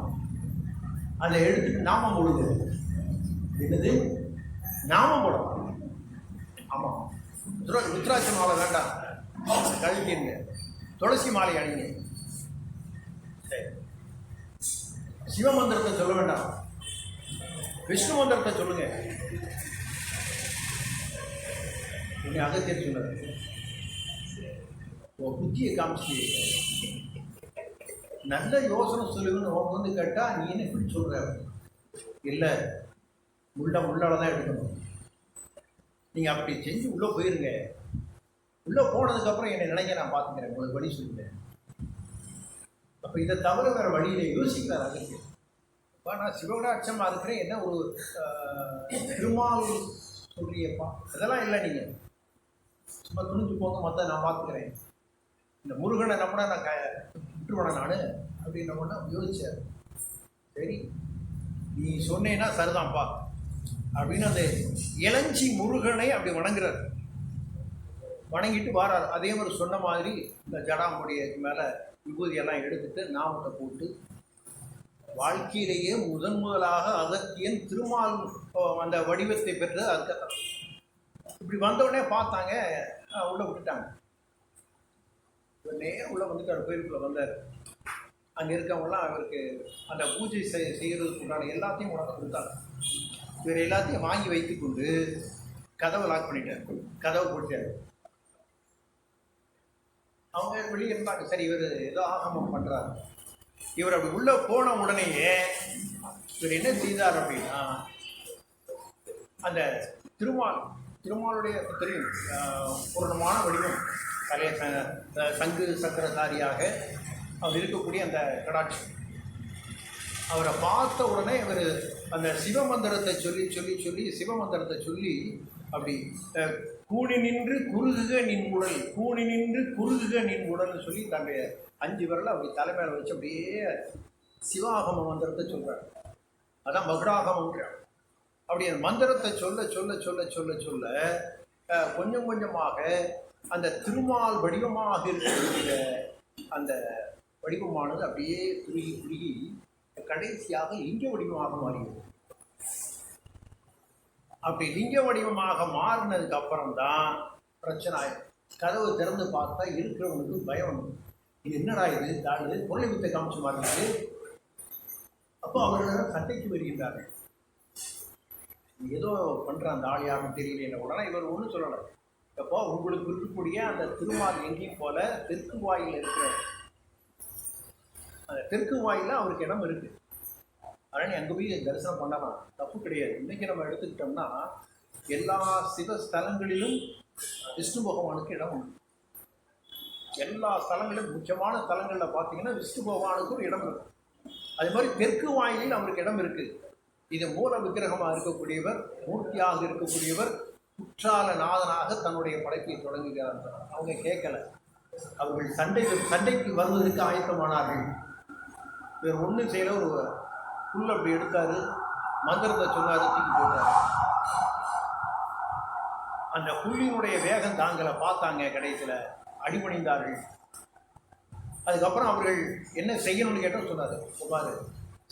[SPEAKER 1] அதை எடுத்துட்டு நாமம் போடுது. என்னது? நாமம் போடலாம். ஆமாம். ருத்ராட்ச மாலை வேண்டாம், கழிக்கிங்க. துளசி மாலை அணிங்க. சரி. சிவமந்திரத்தை சொல்ல வேண்டாம், விஷ்ணு மந்திரத்தை சொல்லுங்க. நீங்க அகத்தியர் சொல்லுங்க. புத்தியை காமிச்சு நல்ல யோசனை சொல்லுங்கன்னு அவங்க வந்து கேட்டா, நீ என்ன இப்படி சொல்ற? இல்லை, உள்ளதான் எடுக்கணும். நீங்க அப்படி செஞ்சு உள்ள போயிருங்க. உள்ள போனதுக்கு அப்புறம் என்னை நினைக்க நான் பார்த்துக்கிறேன், உங்களுக்கு வழி சொல்லுங்க. அப்ப இதை தவிர வேற வழியில யோசிக்கிறார் அகத்தியர். நான் சிவகடாட்சமா இருக்கிறேன், என்ன ஒரு திருமால் சொல்றியப்பா, அதெல்லாம் இல்லை. நீங்க சும்மா துணிஞ்சு போங்க, மற்ற நான் பார்த்துக்கிறேன். இந்த முருகனை நம்பினா நான் விட்டுருவேன நான் அப்படின்னா யோசிச்சார். சரி, நீ சொன்னேன்னா சரிதான்ப்பா அப்படின்னு அந்த இளஞ்சி முருகனை அப்படி வணங்குறார். வணங்கிட்டு வாரார். அதே மாதிரி சொன்ன மாதிரி இந்த ஜடாமுடிக்கு மேலே விபூதியெல்லாம் எடுத்துட்டு நாமத்தை போட்டு, வாழ்க்கையிலேயே முதலாக அகத்தியன் திருமால் அந்த வடிவத்தை பெற்றது அதுக்கத்தான். இப்படி வந்தவுடனே பார்த்தாங்க, உள்ள விட்டுட்டாங்க. நேரம் உள்ள வந்துட்டு கோயிலுக்குள்ள வந்தார். அங்கே இருக்கவங்கலாம் அவருக்கு அந்த பூஜை செய்யறதுக்கு உண்டான எல்லாத்தையும் உணர்ந்து கொடுத்தாங்க. இவர் எல்லாத்தையும் வாங்கி வைத்து கொண்டு கதவை லாக் பண்ணிட்டார், கதவை போட்டார். அவங்க வெளியே இருந்தாங்க. சரி, இவர் ஏதோ ஆகமம் பண்றாரு. இவர் அப்படி உள்ள போன உடனேயே இவர் என்ன செய்தார் அப்படின்னா, அந்த திருமாலுடைய தெரியும் பூர்ணமான வடிவம், தலைய சங்கு சக்கரதாரியாக அவர் இருக்கக்கூடிய அந்த கடாட்சி. அவரை பார்த்த உடனே இவர் அந்த சிவமந்திரத்தை சிவமந்திரத்தை சொல்லி அப்படி கூணி நின்று குறுகுக நின் உடல், கூணி நின்று குறுகுக நின் உடல்னு சொல்லி தன்னுடைய 5 விரலை அப்படி தலைமையில வச்சு அப்படியே சிவாகம மந்திரத்தை சொல்கிறார். அதான் மகுடாகமங்கிறார். அப்படி அந்த மந்திரத்தை சொல்ல கொஞ்சம் கொஞ்சமாக அந்த திருமால் வடிவமாக இருக்கக்கூடிய அந்த வடிவமானது அப்படியே குறுகி கடைசியாக லிங்க வடிவமாக மாறியது. அப்படி லிங்க வடிவமாக மாறினதுக்கு அப்புறம்தான் பிரச்சனை ஆயிடும். கதவு திறந்து பார்த்தா இருக்கிறவனுக்கு பயம். இது என்னடா இது தாழ்வு பொருளை வித்தை காமிச்சு மாறினது. அப்போ அவர்கள் சண்டைக்கு வருகின்றார்கள். ஏதோ பண்ணுற அந்த ஆள் யாருன்னு தெரியல. உடனே இவர் ஒன்றும் சொல்லலை. அப்போ உங்களுக்கு இருக்கக்கூடிய அந்த திருமால் எங்கேயும் போல தெற்கு வாயில் இருக்கிற அந்த தெற்கு வாயில அவருக்கு இடம் இருக்கு. அதனால் நீ அங்கே போய் தரிசனம் பண்ணலாம், தப்பு கிடையாது. இன்றைக்கி நம்ம எடுத்துக்கிட்டோம்னா எல்லா சிவ ஸ்தலங்களிலும் விஷ்ணு பகவானுக்கு இடம் உண்டு. எல்லா ஸ்தலங்களிலும் முக்கியமான ஸ்தலங்களில் பார்த்தீங்கன்னா விஷ்ணு பகவானுக்கு ஒரு இடம் இருக்கு. அது மாதிரி தெற்கு வாயிலில் அவருக்கு இடம் இருக்குது. இது மூல விக்கிரகமாக இருக்கக்கூடியவர், மூர்த்தியாக இருக்கக்கூடியவர், குற்றால நாதனாக தன்னுடைய படைப்பை தொடங்குகிறார்கள். அவங்க கேட்கல. அவர்கள் சண்டைக்கு வருவதற்கு ஆயத்தமானார்கள். வேறு ஒன்றும் செய்யல. ஒரு புல் அப்படி எடுத்தாரு, மந்திரத்தை சொன்னாரு, தூக்கி போட்டார். அந்த புள்ளியினுடைய வேகம் தாங்களை பார்த்தாங்க. கடைசியில் அடிபணிந்தார்கள். அதுக்கப்புறம் அவர்கள் என்ன செய்யணும்னு கேட்டால் சொன்னார், சொன்னார்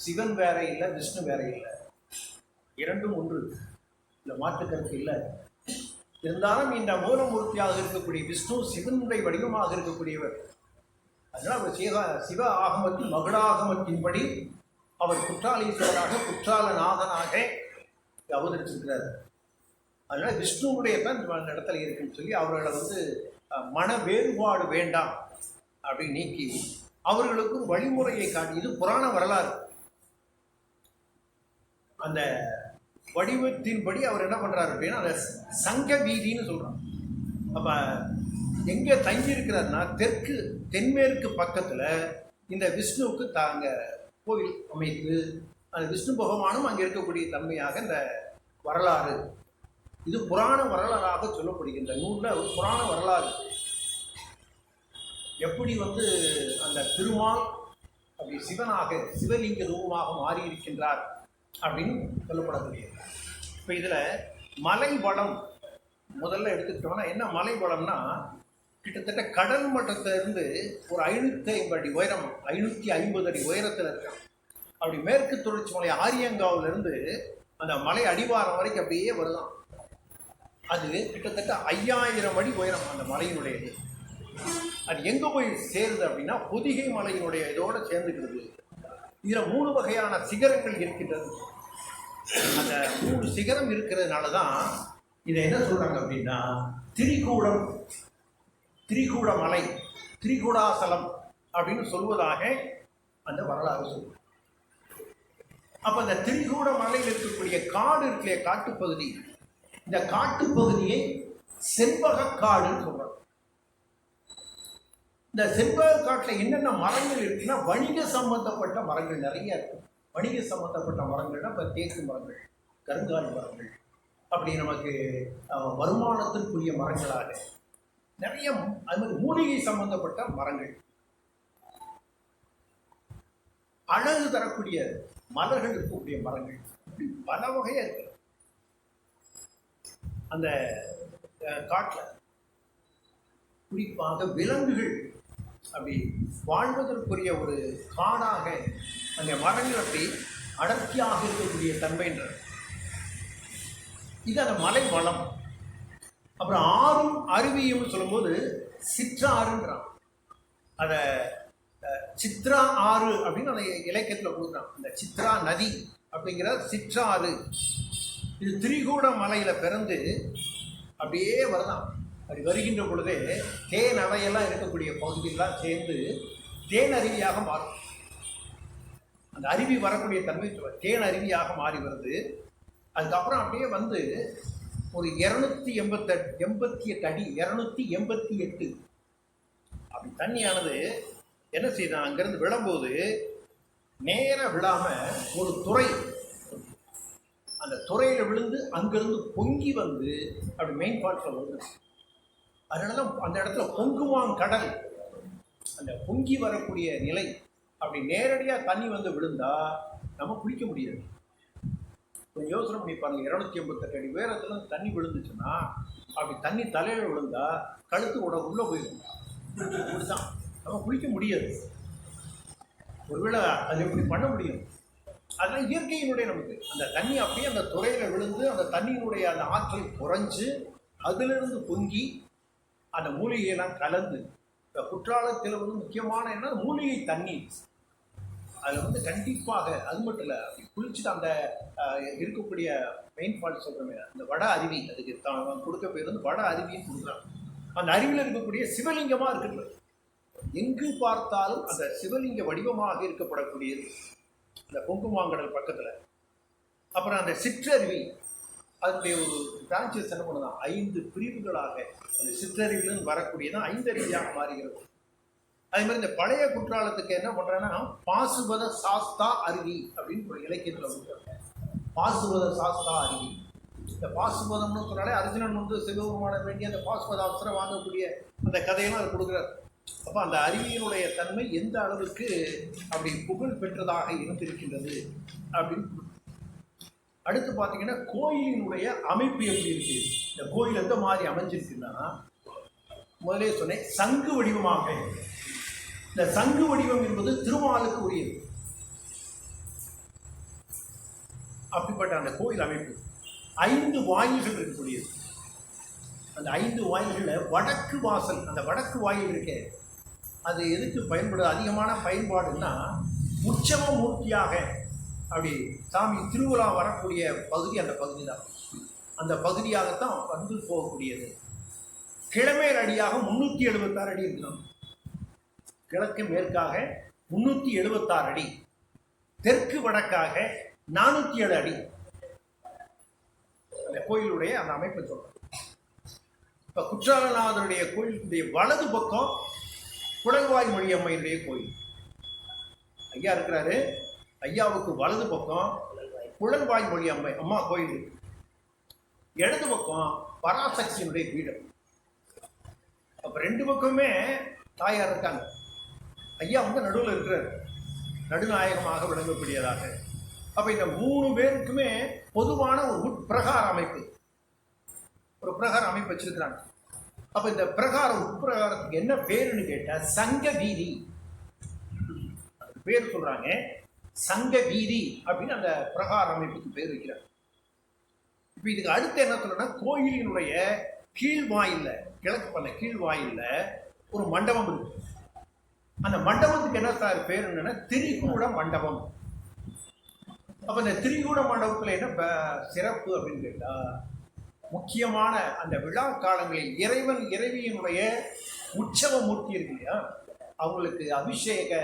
[SPEAKER 1] சிவன் வேற இல்லை, விஷ்ணு வேற இல்லை, இரண்டும் ஒன்று, இல்லை மாற்று கருத்து இல்லை. இருந்தாலும் இந்த மூலமூர்த்தியாக இருக்கக்கூடிய விஷ்ணு சிவனுடைய வடிவமாக இருக்கக்கூடியவர். அதனால் அவர் சிவ ஆகமத்தின் மகுடாகமத்தின்படி அவர் குற்றாலீஸ்வராக குற்றாலநாதனாக அவதரிச்சிருக்கிறார். அதனால் விஷ்ணுவுடைய தான் இந்த இடத்துல இருக்குன்னு சொல்லி அவர்களை மன வேறுபாடு வேண்டாம் அப்படி நீக்கி அவர்களுக்கு வழிமுறையை காட்டி. இது புராண வரலாறு. அந்த வடிவத்தின்படி அவர் என்ன பண்றாரு அப்படின்னா அந்த சங்க வீதின்னு சொல்றாங்க. அப்ப எங்க தங்கி இருக்கிறாருன்னா தென்மேற்கு பக்கத்துல இந்த விஷ்ணுவுக்கு தாங்க கோவில் அமைத்து அந்த விஷ்ணு பகவானும் அங்கே இருக்கக்கூடிய தன்மையாக இந்த வரலாறு, இது புராண வரலாறாக சொல்லப்படுகின்ற நூலில் ஒரு புராண வரலாறு. எப்படி அந்த திருமால் அப்படி சிவனாக சிவலிங்க ரூபமாக மாறி இருக்கின்றார் அப்படின்னு சொல்லப்படக்கூடியது. இப்போ இதில் மலை வளம் முதல்ல எடுத்துக்கிட்டோம்னா என்ன மலை வளம்னா, கிட்டத்தட்ட கடல் மட்டத்திலிருந்து ஒரு 550 அடி உயரம், 550 அடி உயரத்தில் இருக்கான். அப்படி மேற்கு தொடர்ச்சி மலை ஆரியங்காவிலிருந்து அந்த மலை அடிவாரம் வரைக்கும் அப்படியே வருதான். அது கிட்டத்தட்ட 5000 அடி உயரம் அந்த மலையினுடையது. அது எங்கே போய் சேருது அப்படின்னா பொதிகை மலையினுடைய இதோடு சேர்ந்துக்கிறது. இதில் 3 வகையான சிகரங்கள் இருக்கின்றது. அந்த 3 சிகரம் இருக்கிறதுனால தான் இதை என்ன சொல்கிறாங்க அப்படின்னா திரிகூட மலை, திரிகூடாசலம் அப்படின்னு சொல்வதாக அந்த வரலாறு சொல்லுது. அப்போ அந்த திரிகூட மலையில் இருக்கக்கூடிய காடு இருக்கிற காட்டுப்பகுதி, இந்த காட்டுப்பகுதியை செண்பக காடுன்னு சொல்கிறாங்க. இந்த செண்பக காட்டில் என்னென்ன மரங்கள் இருக்குன்னா வணிக சம்பந்தப்பட்ட மரங்கள் நிறைய இருக்கு. வணிக சம்பந்தப்பட்ட மரங்கள்னா இப்போ தேக்கு மரங்கள், கருங்காலி மரங்கள், அப்படி நமக்கு வருமானத்திற்குரிய மரங்களாக நிறைய, அது மாதிரி மூலிகை சம்பந்தப்பட்ட மரங்கள், அழகு தரக்கூடிய மலர்கள் இருக்கக்கூடிய மரங்கள், இப்படி பல வகையாக இருக்கு அந்த காட்டில். குறிப்பாக விலங்குகள் அப்படி வாழ்வதற்குரிய ஒரு காடாக அந்த மரங்கள் அப்படி அடர்த்தியாக இருக்கக்கூடிய தன்மைன்ற இது அந்த மலை வளம். அப்புறம் ஆறும் அருவியும் சொல்லும்போது சிற்றாறுன்றான். அதை சித்ரா ஆறு அப்படின்னு அந்த இலக்கியத்தில் கொடுக்குறான். இந்த சித்ரா நதி அப்படிங்கிற சிற்றாறு இது திரிகூட மலையில் பிறந்து அப்படியே வருதான். அப்படி வருகின்ற பொழுதே தேன் அணையெல்லாம் இருக்கக்கூடிய பகுதியெல்லாம் சேர்ந்து தேன் அருவியாக மாறும். அந்த அருவி வரக்கூடிய தன்மை தேன் அருவியாக மாறி வருது. அதுக்கப்புறம் அப்படியே ஒரு 288 அடி, 288 அப்படி தண்ணியானது என்ன செய்யணும், அங்கிருந்து விழும்போது நேர விழாம ஒரு துறை, அந்த துறையில விழுந்து அங்கிருந்து பொங்கி வந்து அப்படி மெயின் ஃபால்ஸ்ல வருது. அதனால அந்த இடத்துல பொங்குவான் கடல், அந்த பொங்கி வரக்கூடிய நிலை. அப்படி நேரடியாக தண்ணி வந்து விழுந்தா நம்ம குளிக்க முடியாது. கொஞ்சம் யோசனை பண்ணி பாருங்க, 288 அடி உயரத்துல தண்ணி விழுந்துச்சுன்னா, அப்படி தண்ணி தலையில விழுந்தா கழுத்து உள்ள போயிடும். இப்படிதான் நம்ம குளிக்க முடியாது. ஒருவேளை அது எப்படி பண்ண முடியும்? அதெல்லாம் இயற்கையினுடைய நமக்கு அந்த தண்ணி அப்படியே அந்த துறையில விழுந்து அந்த தண்ணியினுடைய அந்த ஆற்றல் குறைஞ்சு அதிலிருந்து பொங்கி அந்த மூலிகையெல்லாம் கலந்து. இந்த குற்றாலத்தில் வந்து முக்கியமான என்ன, மூலிகை தண்ணி. அதில் வந்து கண்டிப்பாக அது மட்டும் இல்லை, அப்படி குளிச்சுட்டு அந்த இருக்கக்கூடிய மெயின் ஃபால்ஸ் சொல்கிறோமே, அந்த வட அருவி, அதுக்கு கொடுக்க பேர் வந்து வட அருவின்னு கொடுக்குறாங்க. அந்த அருவியில் இருக்கக்கூடிய சிவலிங்கமாக இருக்குது. எங்கு பார்த்தாலும் அந்த சிவலிங்க வடிவமாக இருக்கப்படக்கூடியது இந்த பொங்குமாங்கடல் பக்கத்தில். அப்புறம் அந்த சிற்றருவி, அதனுடைய ஒரு பிரான்ச்சஸ் என்ன பண்ணுதான், 5 பிரிவுகளாக அந்த சிற்றருவியிலிருந்து வரக்கூடியதான் 5 அருவியாக மாறுகிறது. அதே மாதிரி இந்த பழைய குற்றாலத்துக்கு என்ன பண்ணுறாங்கன்னா பாசுபத சாஸ்தா அருவி அப்படின்னு ஒரு இலக்கியத்தில் கொடுக்குறாங்க. பாசுபத சாஸ்தா அருவி. இந்த பாசுபதம்னு சொன்னாலே அர்ஜுனன் வந்து சிவபெருமான வேண்டிய அந்த பாசுபத அவசரம் வாங்கக்கூடிய அந்த கதையெல்லாம் அது கொடுக்குறாரு. அப்போ அந்த அருவியினுடைய தன்மை எந்த அளவுக்கு அப்படி புகழ் பெற்றதாக இருந்திருக்கின்றது அப்படின்னு. அடுத்து பார்த்தீங்கன்னா கோயிலினுடைய அமைப்பு எப்படி இருக்கு, இந்த கோயில் எந்த மாதிரி அமைஞ்சிருக்குன்னா, முதலே சொன்னேன் சங்கு வடிவமாக. இந்த சங்கு வடிவம் என்பது திருமாலுக்கு உரியது. அப்படிப்பட்ட அந்த கோயில் அமைப்பு 5 வாயில்கள் இருக்கக்கூடியது. அந்த 5 வாயில்களில் வடக்கு வாசல், அந்த வடக்கு வாயில் இருக்கே, அது எதுக்கு பயன்படுது, அதிகமான பயன்பாடுன்னா உற்சவ மூர்த்தியாக அப்படி சாமி திருவிழா வரக்கூடிய பகுதி அந்த பகுதி தான். அந்த பகுதியாகத்தான் வந்து போகக்கூடியது. கிழமேல் அடியாக 376 அடி இருக்கணும். கிழக்கு மேற்காக 376 அடி, தெற்கு வடக்காக 407 அடி. அந்த கோயிலுடைய அந்த அமைப்பை சொல்றோம். இப்ப குற்றாலநாதருடைய கோயிலுடைய வலது பக்கம் குடல்வாய் மொழி அம்மையுடைய கோயில். ஐயா இருக்கிறாரு, ஐயாவுக்கு வலது பக்கம் குடல்வாய் மொழி அம்மா கோயில் இருக்கு. இடது பக்கம் பராசக்தியினுடைய பீடம். அப்ப 2 பக்கமே தாயார் இருக்காங்க. ஐயா வந்து நடுவில் இருக்கிறார், நடுநாயகமாக விளங்கக்கூடியதாக. அப்ப இந்த 3 பேருக்குமே பொதுவான ஒரு உட்பிரகார அமைப்பு, ஒரு பிரகார அமைப்பு வச்சிருக்கிறாங்க. அப்ப இந்த உட்பிரகாரத்துக்கு என்ன பேருன்னு கேட்டா சங்க வீதி பேர் சொல்றாங்க. சங்க வீதி அப்படின்னு அந்த பிரகார அமைப்புக்கு பேர் வைக்கிறாங்க. இப்ப இதுக்கு அடுத்து என்ன சொல்றேன்னா, கோயிலினுடைய கீழ்வாயில்ல, கிழக்கு பண்ண கீழ்வாயில்ல ஒரு மண்டபம் இருக்கு. அந்த மண்டபத்துக்கு என்ன சார் பேர் என்னன்னா திரிகூட மண்டபம். அப்ப இந்த திரிகூட மண்டபத்துல என்ன சிறப்பு அப்படின்னு கேட்டா, முக்கியமான அந்த விழா காலங்களில் இறைவன் இறைவியினுடைய உற்சவ மூர்த்தி இருக்கு இல்லையா, அவங்களுக்கு அபிஷேக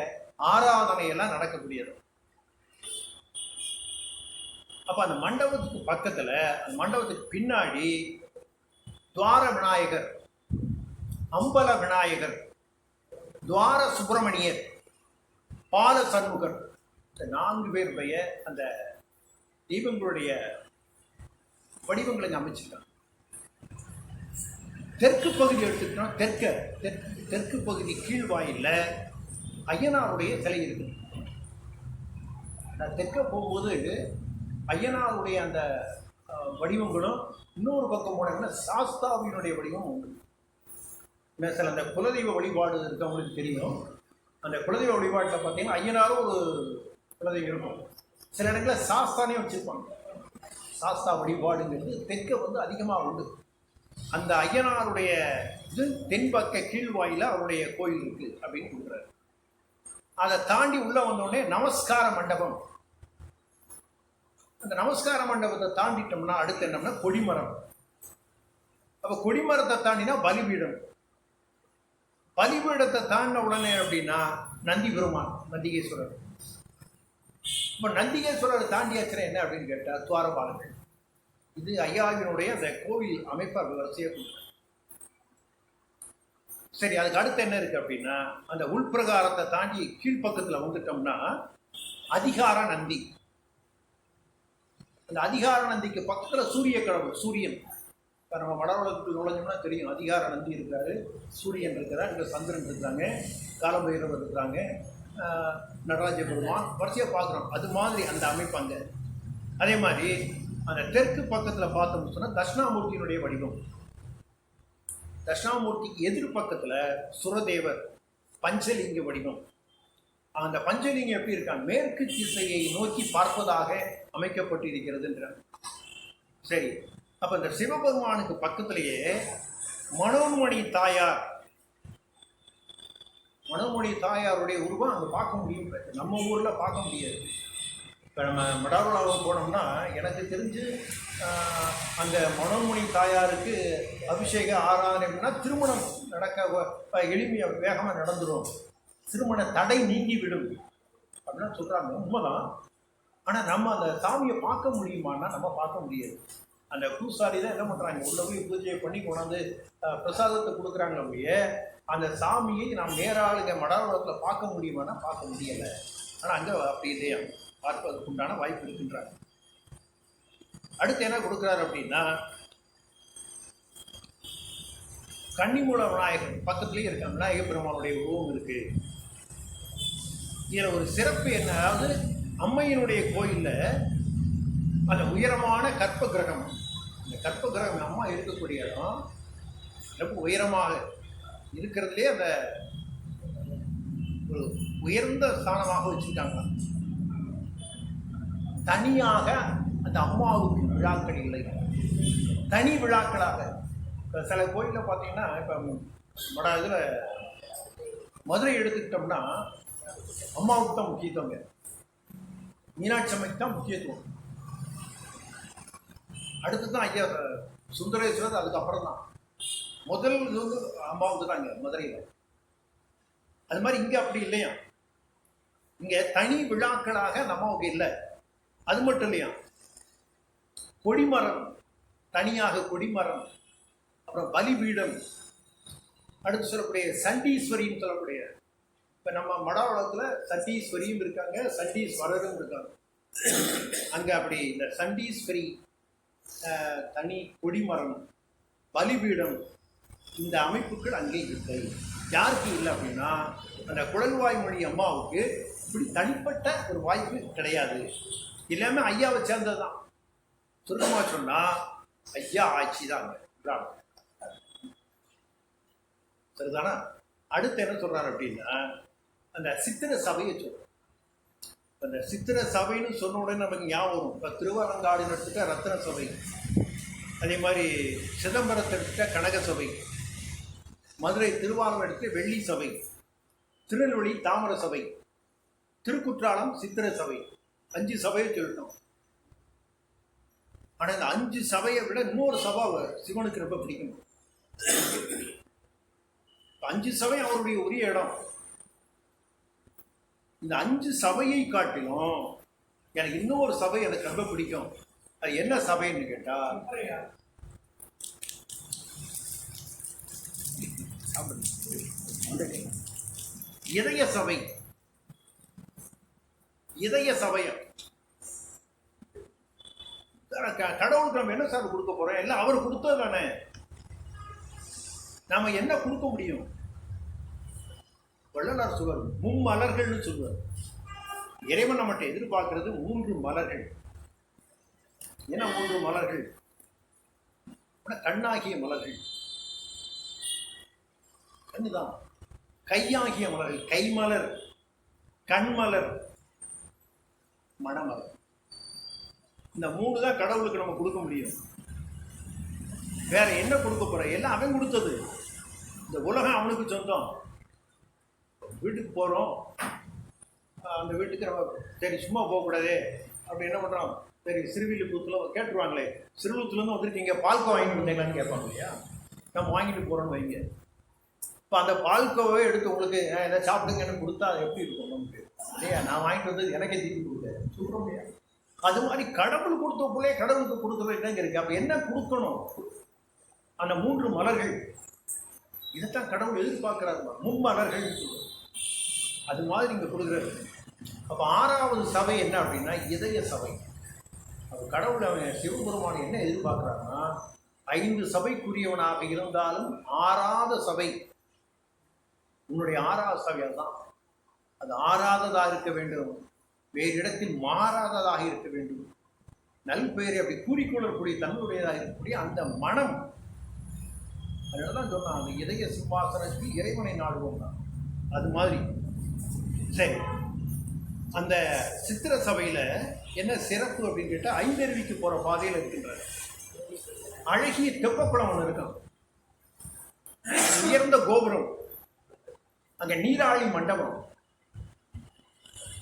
[SPEAKER 1] ஆராதனை எல்லாம் நடக்கக்கூடியது. அப்ப அந்த மண்டபத்துக்கு பக்கத்துல, அந்த மண்டபத்துக்கு பின்னாடி துவார விநாயகர், அம்பல விநாயகர், துவார சுப்பிரமணியர், பால சண்முகர், இந்த 4 பேருடைய அந்த தெய்வங்களுடைய வடிவங்களை அமைச்சிருக்காங்க. தெற்கு பகுதி எடுத்துக்கிட்டோம், தெற்கு பகுதி கீழ்வாயில்ல ஐயனாருடைய சிலை இருக்கு. நான் தெற்க போகும்போது ஐயனாருடைய அந்த வடிவங்களும், இன்னொரு பக்கம் போனீங்கன்னா சாஸ்தாவினுடைய வடிவம் உண்டு. சில அந்த குலதெய்வ வழிபாடு இருக்கவங்களுக்கு தெரியும். அந்த குலதெய்வ வழிபாட்டில் பார்த்தீங்கன்னா ஐயனாரும் ஒரு குலதெய்வம் இருக்கும். சில இடங்களில் சாஸ்தானே வச்சுருப்பாங்க. சாஸ்தா வழிபாடுங்கிறது தெற்க வந்து அதிகமாக உண்டு. அந்த ஐயனாருடைய இது தென்பக்க கீழ்வாயில அவருடைய கோயில் இருக்கு அப்படின்னு கொடுக்குறாரு. அதை தாண்டி உள்ள வந்தோடனே நமஸ்கார மண்டபம். அந்த நமஸ்கார மண்டபத்தை தாண்டிட்டோம்னா அடுத்து என்னம்னா கொடிமரம். அப்ப கொடிமரத்தை தாண்டினா பலிபீடம். பலிபீடத்தை தாண்டின உடனே அப்படின்னா நந்தி பெருமான், நந்திகேஸ்வரர். இப்போ நந்திகேஸ்வரர் தாண்டியாச்சுன்னா என்ன அப்படின்னு கேட்டால் துவாரபாலங்கள். இது ஐயாவினுடைய அந்த கோவில் அமைப்பு வரிசையை கொடுத்தார். சரி, அதுக்கு அடுத்து என்ன இருக்கு அப்படின்னா, அந்த உள்பிரகாரத்தை தாண்டி கீழ்ப்பக்கத்தில் வந்துட்டோம்னா அதிகார நந்தி. அந்த அதிகார நந்திக்கு பக்கத்தில் சூரிய கடவுள், சூரியன். இப்போ நம்ம வடவளத்துக்கு நுழைஞ்சோம்னா தெரியும், அதிகார நந்தி இருக்கிறாரு, சூரியன் இருக்கிறார், இங்கே சந்திரன் இருக்கிறாங்க, காலபைரவர் இருக்கிறாங்க, நடராஜ பெருமான், வரிசையாக பார்க்குறோம். அது மாதிரி அந்த அமைப்பு அங்கே. அதே மாதிரி அந்த தெற்கு பக்கத்தில் பார்த்தோம்னு சொன்னால் தட்சிணாமூர்த்தியினுடைய வடிவம். தட்சிணாமூர்த்திக்கு எதிர்பக்கத்தில் சுரதேவர் பஞ்சலிங்க வடிவம். அந்த பஞ்சலிங்கம் எப்படி இருக்காங்க, மேற்கு திசையை நோக்கி பார்ப்பதாக அமைக்கப்பட்டிருக்கிறதுன்றாங்க. சரி, அப்ப இந்த சிவபெருமானுக்கு பக்கத்திலேயே மனோன்மணி தாயார், மனோன்மணி தாயாருடைய உருவம் அங்கே பார்க்க முடியும். நம்ம ஊர்ல பார்க்க முடியாது. இப்போ நம்ம மடாருலாவுக்கு போனோம்னா எனக்கு தெரிஞ்சு அந்த மனோன்மணி தாயாருக்கு அபிஷேக ஆராதனை அப்படின்னா திருமணம் நடக்க எளிமையாக வேகமாக நடந்துடும், திருமண தடை நீங்கிவிடும் அப்படின்னா சொல்கிறாங்க. உண்மைதான். ஆனால் நம்ம அந்த சாமியை பார்க்க முடியுமான்னா நம்ம பார்க்க முடியாது. அந்த பூசாரி தான் என்ன பண்ணுறாங்க, உள்ள போய் பூஜையை பண்ணி கொண்டாந்து பிரசாதத்தை கொடுக்குறாங்க. அப்படியே அந்த சாமியை நாம் நேராளுங்க மடாலத்தில் பார்க்க முடியுமானா பார்க்க முடியலை. ஆனால் அங்கே அப்படி இல்லையா, பார்ப்பதற்கு உண்டான வாய்ப்பு இருக்கின்றாங்க. அடுத்து என்ன கொடுக்குறாரு அப்படின்னா, கன்னிமூல விநாயகர் பக்கத்துலேயே இருக்க விநாயக பெருமானுடைய உருவம் இருக்கு. இதில் ஒரு சிறப்பு என்ன, அதாவது அம்மையினுடைய கோயிலில் அந்த உயரமான கற்ப கிரகம், அந்த கற்ப கிரகம் அம்மா இருக்கக்கூடிய இடம் ரொம்ப உயரமாக இருக்கிறதுலே அந்த ஒரு உயர்ந்த ஸ்தானமாக வச்சுருக்காங்க. தனியாக அந்த அம்மாவுக்கு விழாக்கள் இல்லை, தனி விழாக்களாக. இப்போ சில கோயிலில் பார்த்தீங்கன்னா, இப்போ இதில் மதுரை எடுத்துக்கிட்டோம்னா அம்மாவுக்கு தான் முக்கியத்துவங்க, மீனாட்சி அம்மைக்கு தான் முக்கியத்துவம். அடுத்து தான் ஐயா சுந்தரேஸ்வரர், அதுக்கப்புறம் தான். முதல் இது வந்து அம்மாவுக்கு தான் இங்கே மதுரையில். அது மாதிரி இங்கே அப்படி இல்லையா, இங்கே தனி விழாக்களாக அம்மாவுக்கு இல்லை. அது மட்டும் இல்லையா, கொடிமரம், தனியாக கொடிமரம், அப்புறம் பலிபீடம், அடுத்து சொல்லக்கூடிய சண்டீஸ்வரின்னு சொல்லக்கூடிய, இப்போ நம்ம மடாவளத்தில் சண்டீஸ்வரியும் இருக்காங்க, சண்டீஸ்வரரும் இருக்காங்க. அங்கே அப்படி இந்த சண்டீஸ்வரி, தனி கொடிமரம், பலிபீடம், இந்த அமைப்புகள் அங்கே இல்லை. யாருக்கு இல்லை அப்படின்னா, அந்த குழல்வாய்மொழி அம்மாவுக்கு இப்படி தனிப்பட்ட ஒரு வாய்ப்பு கிடையாது. எல்லாமே ஐயாவை சேர்ந்தது தான். சுருக்கமாக சொன்னால் ஐயா ஆட்சி தான் சரிதானா. அடுத்து என்ன சொல்றாரு அப்படின்னா, அந்த சித்திர சபையை சொல்றாரு. அந்த சித்திர சபைன்னு சொன்ன உடனே நமக்கு ஞாபகம் வரும். இப்போ திருவாலங்காடுன்னு எடுத்துட்டா ரத்ன சபை, அதே மாதிரி சிதம்பரத்தை எடுத்துட்டா கனக சபை, மதுரை திருவாரூர் எடுத்து வெள்ளி சபை, திருநெல்வேலி தாமர சபை, திருக்குற்றாலம் சித்திர சபை, 5 சபையை சொல்லிட்டோம். ஆனால் இந்த 5 சபையை விட இன்னொரு சபை சிவனுக்கு ரொம்ப பிடிக்கும். 5 சபை அவருடைய உரிய இடம். இந்த 5 சபையை காட்டிலும் எனக்கு இன்னொரு சபை எனக்கு ரொம்ப பிடிக்கும். அது என்ன சபைன்னு கேட்டா, இதய சபை. இதய சபையம் கடவுளுக்கு நம்ம என்ன சார் கொடுக்க போறோம், எல்லாம் அவர் கொடுத்தது தானே, நாம என்ன கொடுக்க முடியும். வள்ளலார் சொல்வார், மும்மலர்கள்னு சொல்வார். இறைவன் நம்மகிட்ட எதிர்பார்க்கிறது 3 மலர்கள். என்ன 3 மலர்கள்? கண்ணாகிய மலர்கள், கண்ணுதான். கையாகிய மலர்கள், கைமலர், கண்மலர், மணமலர். இந்த 3 தான் கடவுளுக்கு நம்ம கொடுக்க முடியும். வேற என்ன கொடுக்க போற? எல்லாம் அவன் கொடுத்தது. இந்த உலகம் அவனுக்கு சொந்தம். வீட்டுக்கு போகிறோம், அந்த வீட்டுக்கு நம்ம சரி சும்மா போகக்கூடாது அப்படி என்ன பண்ணுறோம், சரி சிறுவில்லிபுத்தூரில் கேட்டுருவாங்களே, சிறுவில்லிபுத்தூர்லேருந்து வந்துருக்கீங்க, பால்கோ வாங்கிட்டு வந்தீங்களான்னு கேட்பாங்க இல்லையா. நம்ம வாங்கிட்டு போகிறோன்னு வைங்க. இப்போ அந்த பால்கோவை எடுத்து உங்களுக்கு எதாவது சாப்பிடுங்கன்னு கொடுத்தா அது எப்படி இருக்கும் நமக்கு இல்லையா. நான் வாங்கிட்டு வந்து எனக்கே தீர்த்து கொடுத்தேன் சொல்கிறோம் இல்லையா. அது மாதிரி கடவுள் கொடுத்தக்குள்ளே கடவுளுக்கு கொடுக்குறது என்னங்க இருக்குது. அப்போ என்ன கொடுக்கணும்? அந்த 3 மலர்கள் இதைத்தான் கடவுள் எதிர்பார்க்கிறாரு. மும்மலர்கள் அது மாதிரி இங்கே கொடுக்குறாரு. அப்போ 6வது சபை என்ன அப்படின்னா இதய சபை. அப்போ கடவுள் அவன் சிவபெருமான் என்ன எதிர்பார்க்குறான்னா 5 சபைக்குரியவனாக இருந்தாலும் 6வது சபை உன்னுடைய 6வது சபை அதுதான். அது ஆறாததாக இருக்க வேண்டும், வேறு இடத்தில் மாறாததாக இருக்க வேண்டும், நல்பெயரை அப்படி கூறிக்கொள்ளக்கூடிய தன்னுடையதாக இருக்கக்கூடிய அந்த மனம். அதனால தான் சொன்னான் அந்த இதய சிம்மாசனத்தில் இறைவனை நாடுவோம் தான். அது மாதிரி சரி. அந்த சித்திர சபையில் என்ன சிறப்பு அப்படின்னு கேட்டால் 5 போகிற பாதையில் இருக்கின்றார். அழகிய தெப்பக்குளம் ஒன்று இருக்கும், உயர்ந்த கோபுரம், அங்கே நீராழி மண்டபம்.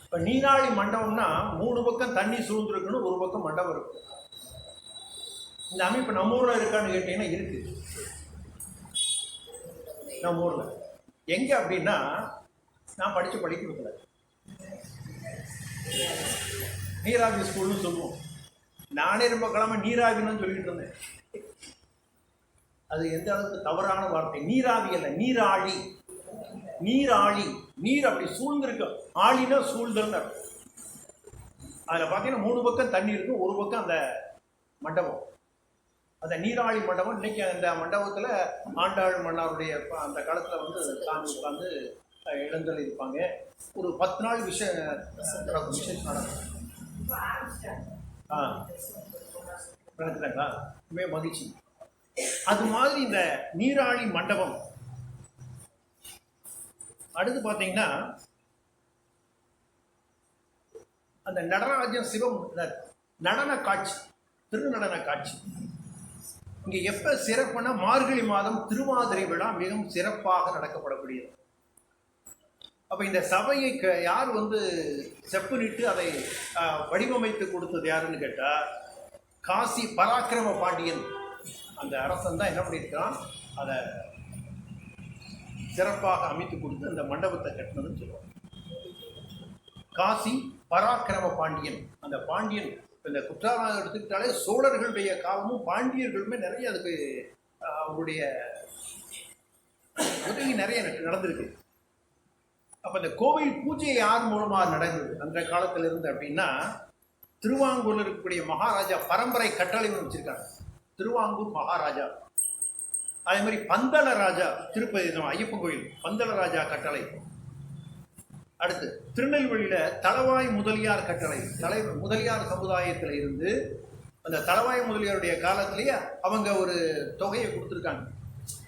[SPEAKER 1] இப்போ நீராழி மண்டபம்னா 3 பக்கம் தண்ணி சூழ்ந்துருக்குன்னு, ஒரு பக்கம் மண்டபம் இருக்கும். இந்த அமைப்பு நம்ம ஊரில் இருக்கான்னு கேட்டீங்கன்னா இருக்கு. நம்ம ஊரில் எங்கே அப்படின்னா, நான் படித்த படிக்கிறதுல நீராவி ஸ்கூல்னு சொல்லுவோம். நானே ரொம்ப கிழமை நீராவின்னு சொல்லிட்டு இருந்தேன். அது எந்த அளவுக்கு தவறான வார்த்தை. நீராவி அல்ல, நீராழி. நீராழி, நீர் அப்படி சூழ்ந்திருக்கு. ஆழினா சூழ்தல். அதில் பார்த்தீங்கன்னா 3 பக்கம் தண்ணி இருக்கும், ஒரு பக்கம் அந்த மண்டபம், அந்த நீராழி மண்டபம். இன்னைக்கு அந்த மண்டபத்தில் ஆண்டாள் மன்னாருடைய அந்த காலத்தில் வந்து சாமி உட்காந்து இடங்கள் இருப்பாங்க. ஒரு 10 நாள் விசேஷம் நடக்கும். நடக்குறாங்களா? ரொம்ப மகிழ்ச்சி. அது மாதிரி இந்த நீராழி மண்டபம். அடுத்து பார்த்தீங்கன்னா அந்த நடராஜன் சிவம் நடன காட்சி, திருநடன காட்சி. இங்கே எப்போ சிறப்புனா மார்கழி மாதம் திருவாதிரை விழா மிகவும் சிறப்பாக நடக்கப்படக்கூடியது. அப்போ இந்த சபையை யார் வந்து செப்பனிட்டு அதை வடிவமைத்து கொடுத்தது யாருன்னு கேட்டால் காசி பராக்கிரம பாண்டியன். அந்த அரசன் தான் என்ன பண்ணியிருக்கான், அதை சிறப்பாக அமைத்து கொடுத்து அந்த மண்டபத்தை கட்டினதுன்னு சொல்லுவாங்க. காசி பராக்கிரம பாண்டியன். அந்த பாண்டியன் இந்த குற்றாலம் எடுத்துக்கிட்டாலே சோழர்களுடைய காலமும் பாண்டியர்களுமே நிறைய அதுக்கு அவங்களுடைய உதவி நிறைய நடந்திருக்கு. அப்போ இந்த கோவில் பூஜை யார் மூலமாக நடந்தது அந்த காலத்தில் இருந்து அப்படின்னா, திருவாங்கூரில் இருக்கக்கூடிய மகாராஜா பரம்பரை கட்டளை வச்சிருக்காங்க, திருவாங்கூர் மகாராஜா. அதே மாதிரி பந்தள ராஜா, திருப்பதி ஐயப்பன் கோயில் பந்தள ராஜா கட்டளை. அடுத்து திருநெல்வேலியில் தளவாய் முதலியார் கட்டளை. முதலியார் சமுதாயத்தில் இருந்து அந்த தளவாய் முதலியாருடைய காலத்திலேயே அவங்க ஒரு தொகையை கொடுத்துருக்காங்க.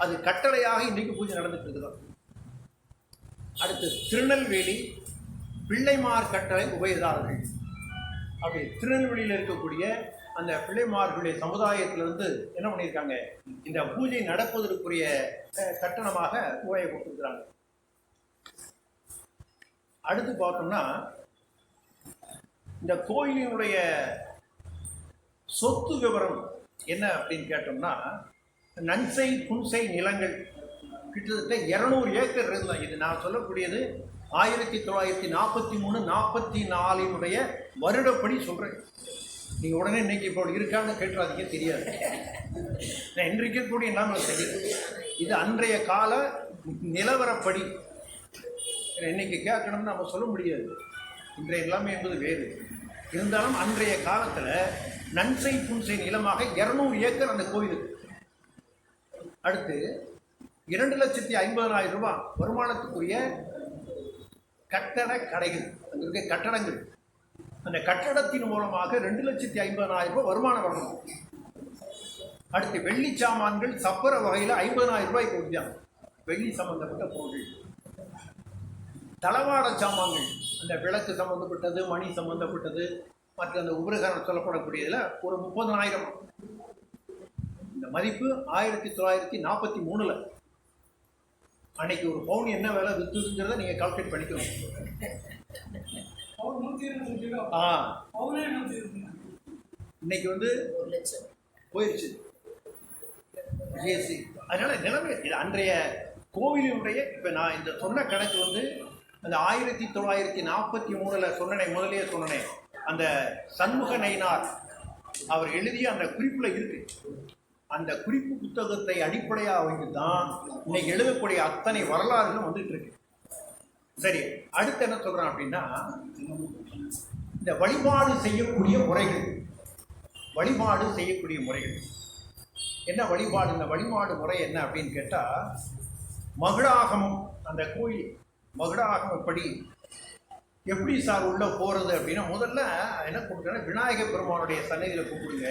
[SPEAKER 1] அது கட்டளையாக இன்றைக்கு பூஜை நடந்துட்டு இருக்குதான். அடுத்து திருநெல்வேலி பிள்ளைமார் கட்டளை உபயதாரர்கள். அப்படி திருநெல்வேலியில் இருக்கக்கூடிய அந்த பிள்ளைமார்களுடைய சமுதாயத்திலிருந்து என்ன பண்ணியிருக்காங்க, இந்த பூஜை நடப்பதற்குரிய கட்டணமாக உபய கொடுத்துருக்குறாங்க. அடுத்து பார்த்தோம்னா இந்த கோயிலினுடைய சொத்து விவரம் என்ன அப்படின்னு கேட்டோம்னா, நன்சை புன்சை நிலங்கள் கிட்டத்தட்ட 200 ஏக்கர் இருந்தால். இது நான் சொல்லக்கூடியது 1943-44 வருடப்படி சொல்கிறேன். நீங்கள் உடனே இன்னைக்கு இப்போ இருக்கான்னு கேட்டுறாதீங்க, தெரியாது. நான் இன்றைக்கு இருக்கக்கூடிய நாம தெரியும். இது அன்றைய கால நிலவரப்படி. இன்னைக்கு கேட்கணும்னு நம்ம சொல்ல முடியாது, இன்றைய நிலைமை என்பது வேறு. இருந்தாலும் அன்றைய காலத்தில் நன்சை புன்சை நிலமாக 200 ஏக்கர் அந்த கோயிலுக்கு. அடுத்து 2,50,000 ரூபாய் வருமானத்துக்குரிய கட்டட கடைகள், அங்கே இருக்க கட்டடங்கள். அந்த கட்டடத்தின் மூலமாக 2,50,000 ரூபாய் வருமானம் வரணும். அடுத்து வெள்ளி சாமான்கள் சப்பர வகையில் 50,000 ரூபாய் கொடுத்தாங்க, வெள்ளி சம்பந்தப்பட்ட பொருள். தளவாட சாமான்கள், அந்த விளக்கு சம்பந்தப்பட்டது, மணி சம்பந்தப்பட்டது, மற்ற அந்த உபகரணம் சொல்லப்படக்கூடியதில் ஒரு 30,000. இந்த மதிப்பு 1943. அன்னைக்கு ஒரு பவுன் என்ன வேலை வித்துங்கிறத நீங்கள் கால்குலேட் பண்ணிக்கணும். இன்னைக்கு வந்து
[SPEAKER 2] 1 லட்சம்
[SPEAKER 1] போயிடுச்சு ஜிஎஸ்டி. அதனால நிலைமை இது அன்றைய கோவிலினுடைய. இப்போ நான் இந்த சொன்ன கணக்கு வந்து அந்த 1943 சொன்னனே, முதலே சொன்னனே, அந்த சண்முக நயினார் அவர் எழுதிய அந்த குறிப்பில் இருக்கு. அந்த குறிப்பு புத்தகத்தை அடிப்படையாக வைத்து தான் இன்னைக்கு எழுதக்கூடிய அத்தனை வரலாறுகளும் வந்துட்டு இருக்கு. சரி, அடுத்து என்ன சொல்றான் அப்படின்னா, இந்த வழிபாடு செய்யக்கூடிய முறைகள் என்ன வழிபாடு? இந்த வழிபாடு முறை என்ன அப்படின்னு கேட்டா, மகுடாகமம், அந்த கோயில் மகுடாகமம் எப்படி சார் உள்ள போறது அப்படின்னா, முதல்ல என்ன கூப்பிடுறேன்னா, விநாயக பெருமானுடைய சன்னதியில கூப்பிடுங்க.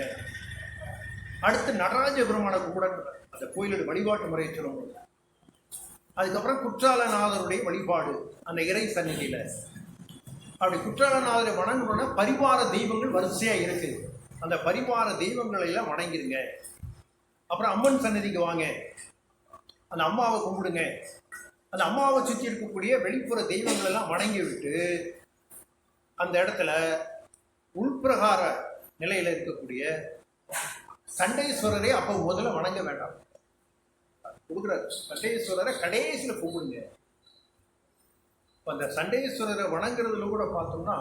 [SPEAKER 1] அடுத்து நடராஜ பெருமானை கூப்பிடுங்க, அந்த கோயிலோட வழிபாட்டு முறையை சொல்லும்போது. அதுக்கப்புறம் குற்றாலநாதருடைய வழிபாடு அந்த இறை சன்னதியில. அப்படி குற்றாலநாதரை வணங்கணும்னா பரிவார தெய்வங்கள் வரிசையா இருக்கு. அந்த பரிவார தெய்வங்களை எல்லாம் வணங்கிருங்க. அப்புறம் அம்மன் சன்னதிக்கு வாங்க, அந்த அம்மாவை கும்பிடுங்க. அந்த அம்மாவை சுற்றி இருக்கக்கூடிய வெளிப்புற தெய்வங்கள் எல்லாம் வணங்கி விட்டு அந்த இடத்துல உள்பிரகார நிலையில இருக்கக்கூடிய சண்டேஸ்வரரை அப்போ முதல்ல வணங்க வேண்டாம். கொடுக்குறாரு, சண்டேஸ்வரரை கடைசியில் கும்பிடுங்க. அந்த சண்டேஸ்வரரை வணங்குறதுல கூட பார்த்தோம்னா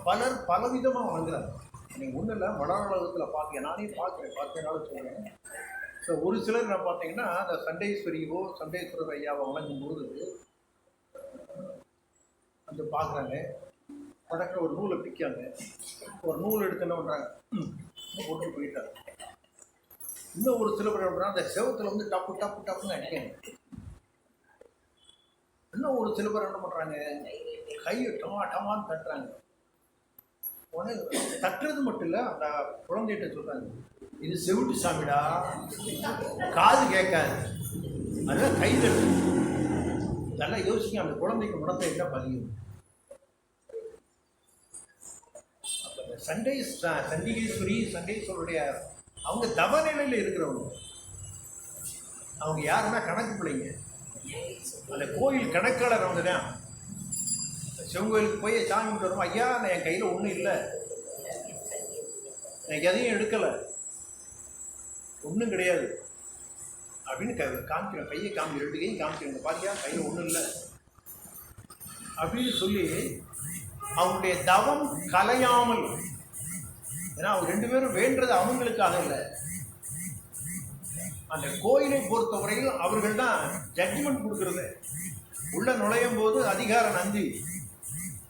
[SPEAKER 1] பலர் பலவிதமாக வணங்குறாங்க. நீங்கள் ஒன்றும் இல்லை, வட உலகத்தில் பார்க்க நானே பார்த்தேனாலும் சொல்லுவேன். ஸோ ஒரு சிலர் நான் பார்த்தீங்கன்னா அந்த சண்டேஸ்வரியோ சண்டேஸ்வரர் ஐயாவை வணங்கும்போது அந்த பார்க்குறாங்க, படக்க ஒரு நூலை பிக்காங்க, ஒரு நூல் எடுத்து என்ன பண்ணுறாங்க, போட்டு போயிட்டாங்க. இன்னும் ஒரு சில பேர் என்ன பண்ணுறாங்க, அந்த செவத்தில் வந்து டப்புன்னு அடிக்காங்க. இன்னும் ஒரு சில பேர் என்ன பண்ணுறாங்க, கையை டமான்னு தட்டுறாங்க. உடனே தட்டுறது மட்டும் இல்லை, அந்த குழந்தைகிட்ட சொல்கிறாங்க, இது செவிட்டு சாமிடா, காது கேட்காது, அதெல்லாம் கை தட்டு. நல்லா யோசிக்க, அந்த குழந்தைக்கு முடத்தை என்ன பதியும். அப்போ இந்த சண்டீஸ்வருடைய அவங்க தவநிலையில் இருக்கிறவங்க. அவங்க யாருன்னா கணக்கு பிள்ளைங்க. அந்த கோயில் கணக்காளர் அவங்க தான். சிவங்கோயிலுக்கு போய் சாமி கும்பிட்டு வருவோம், ஐயா நான் என் கையில் ஒன்றும் இல்லை, எனக்கு எதையும் எடுக்கலை, ஒன்றும் கிடையாது அப்படின்னு காமிக்கிறேன், கையை காமிக்க, 2 கையும் காமிக்கிறேன், பாத்தியா கையில் ஒன்றும் இல்லை அப்படின்னு சொல்லி அவங்களுடைய தவம் கலையாமல். ஏன்னா அவங்க 2 பேரும் வேண்டது அவங்களுக்காக இல்லை, அந்த கோயிலை பொறுத்தவரையில் அவர்கள் தான் ஜட்ஜ்மெண்ட் கொடுக்கறது. உள்ள நுழையும் போது அதிகார நந்தி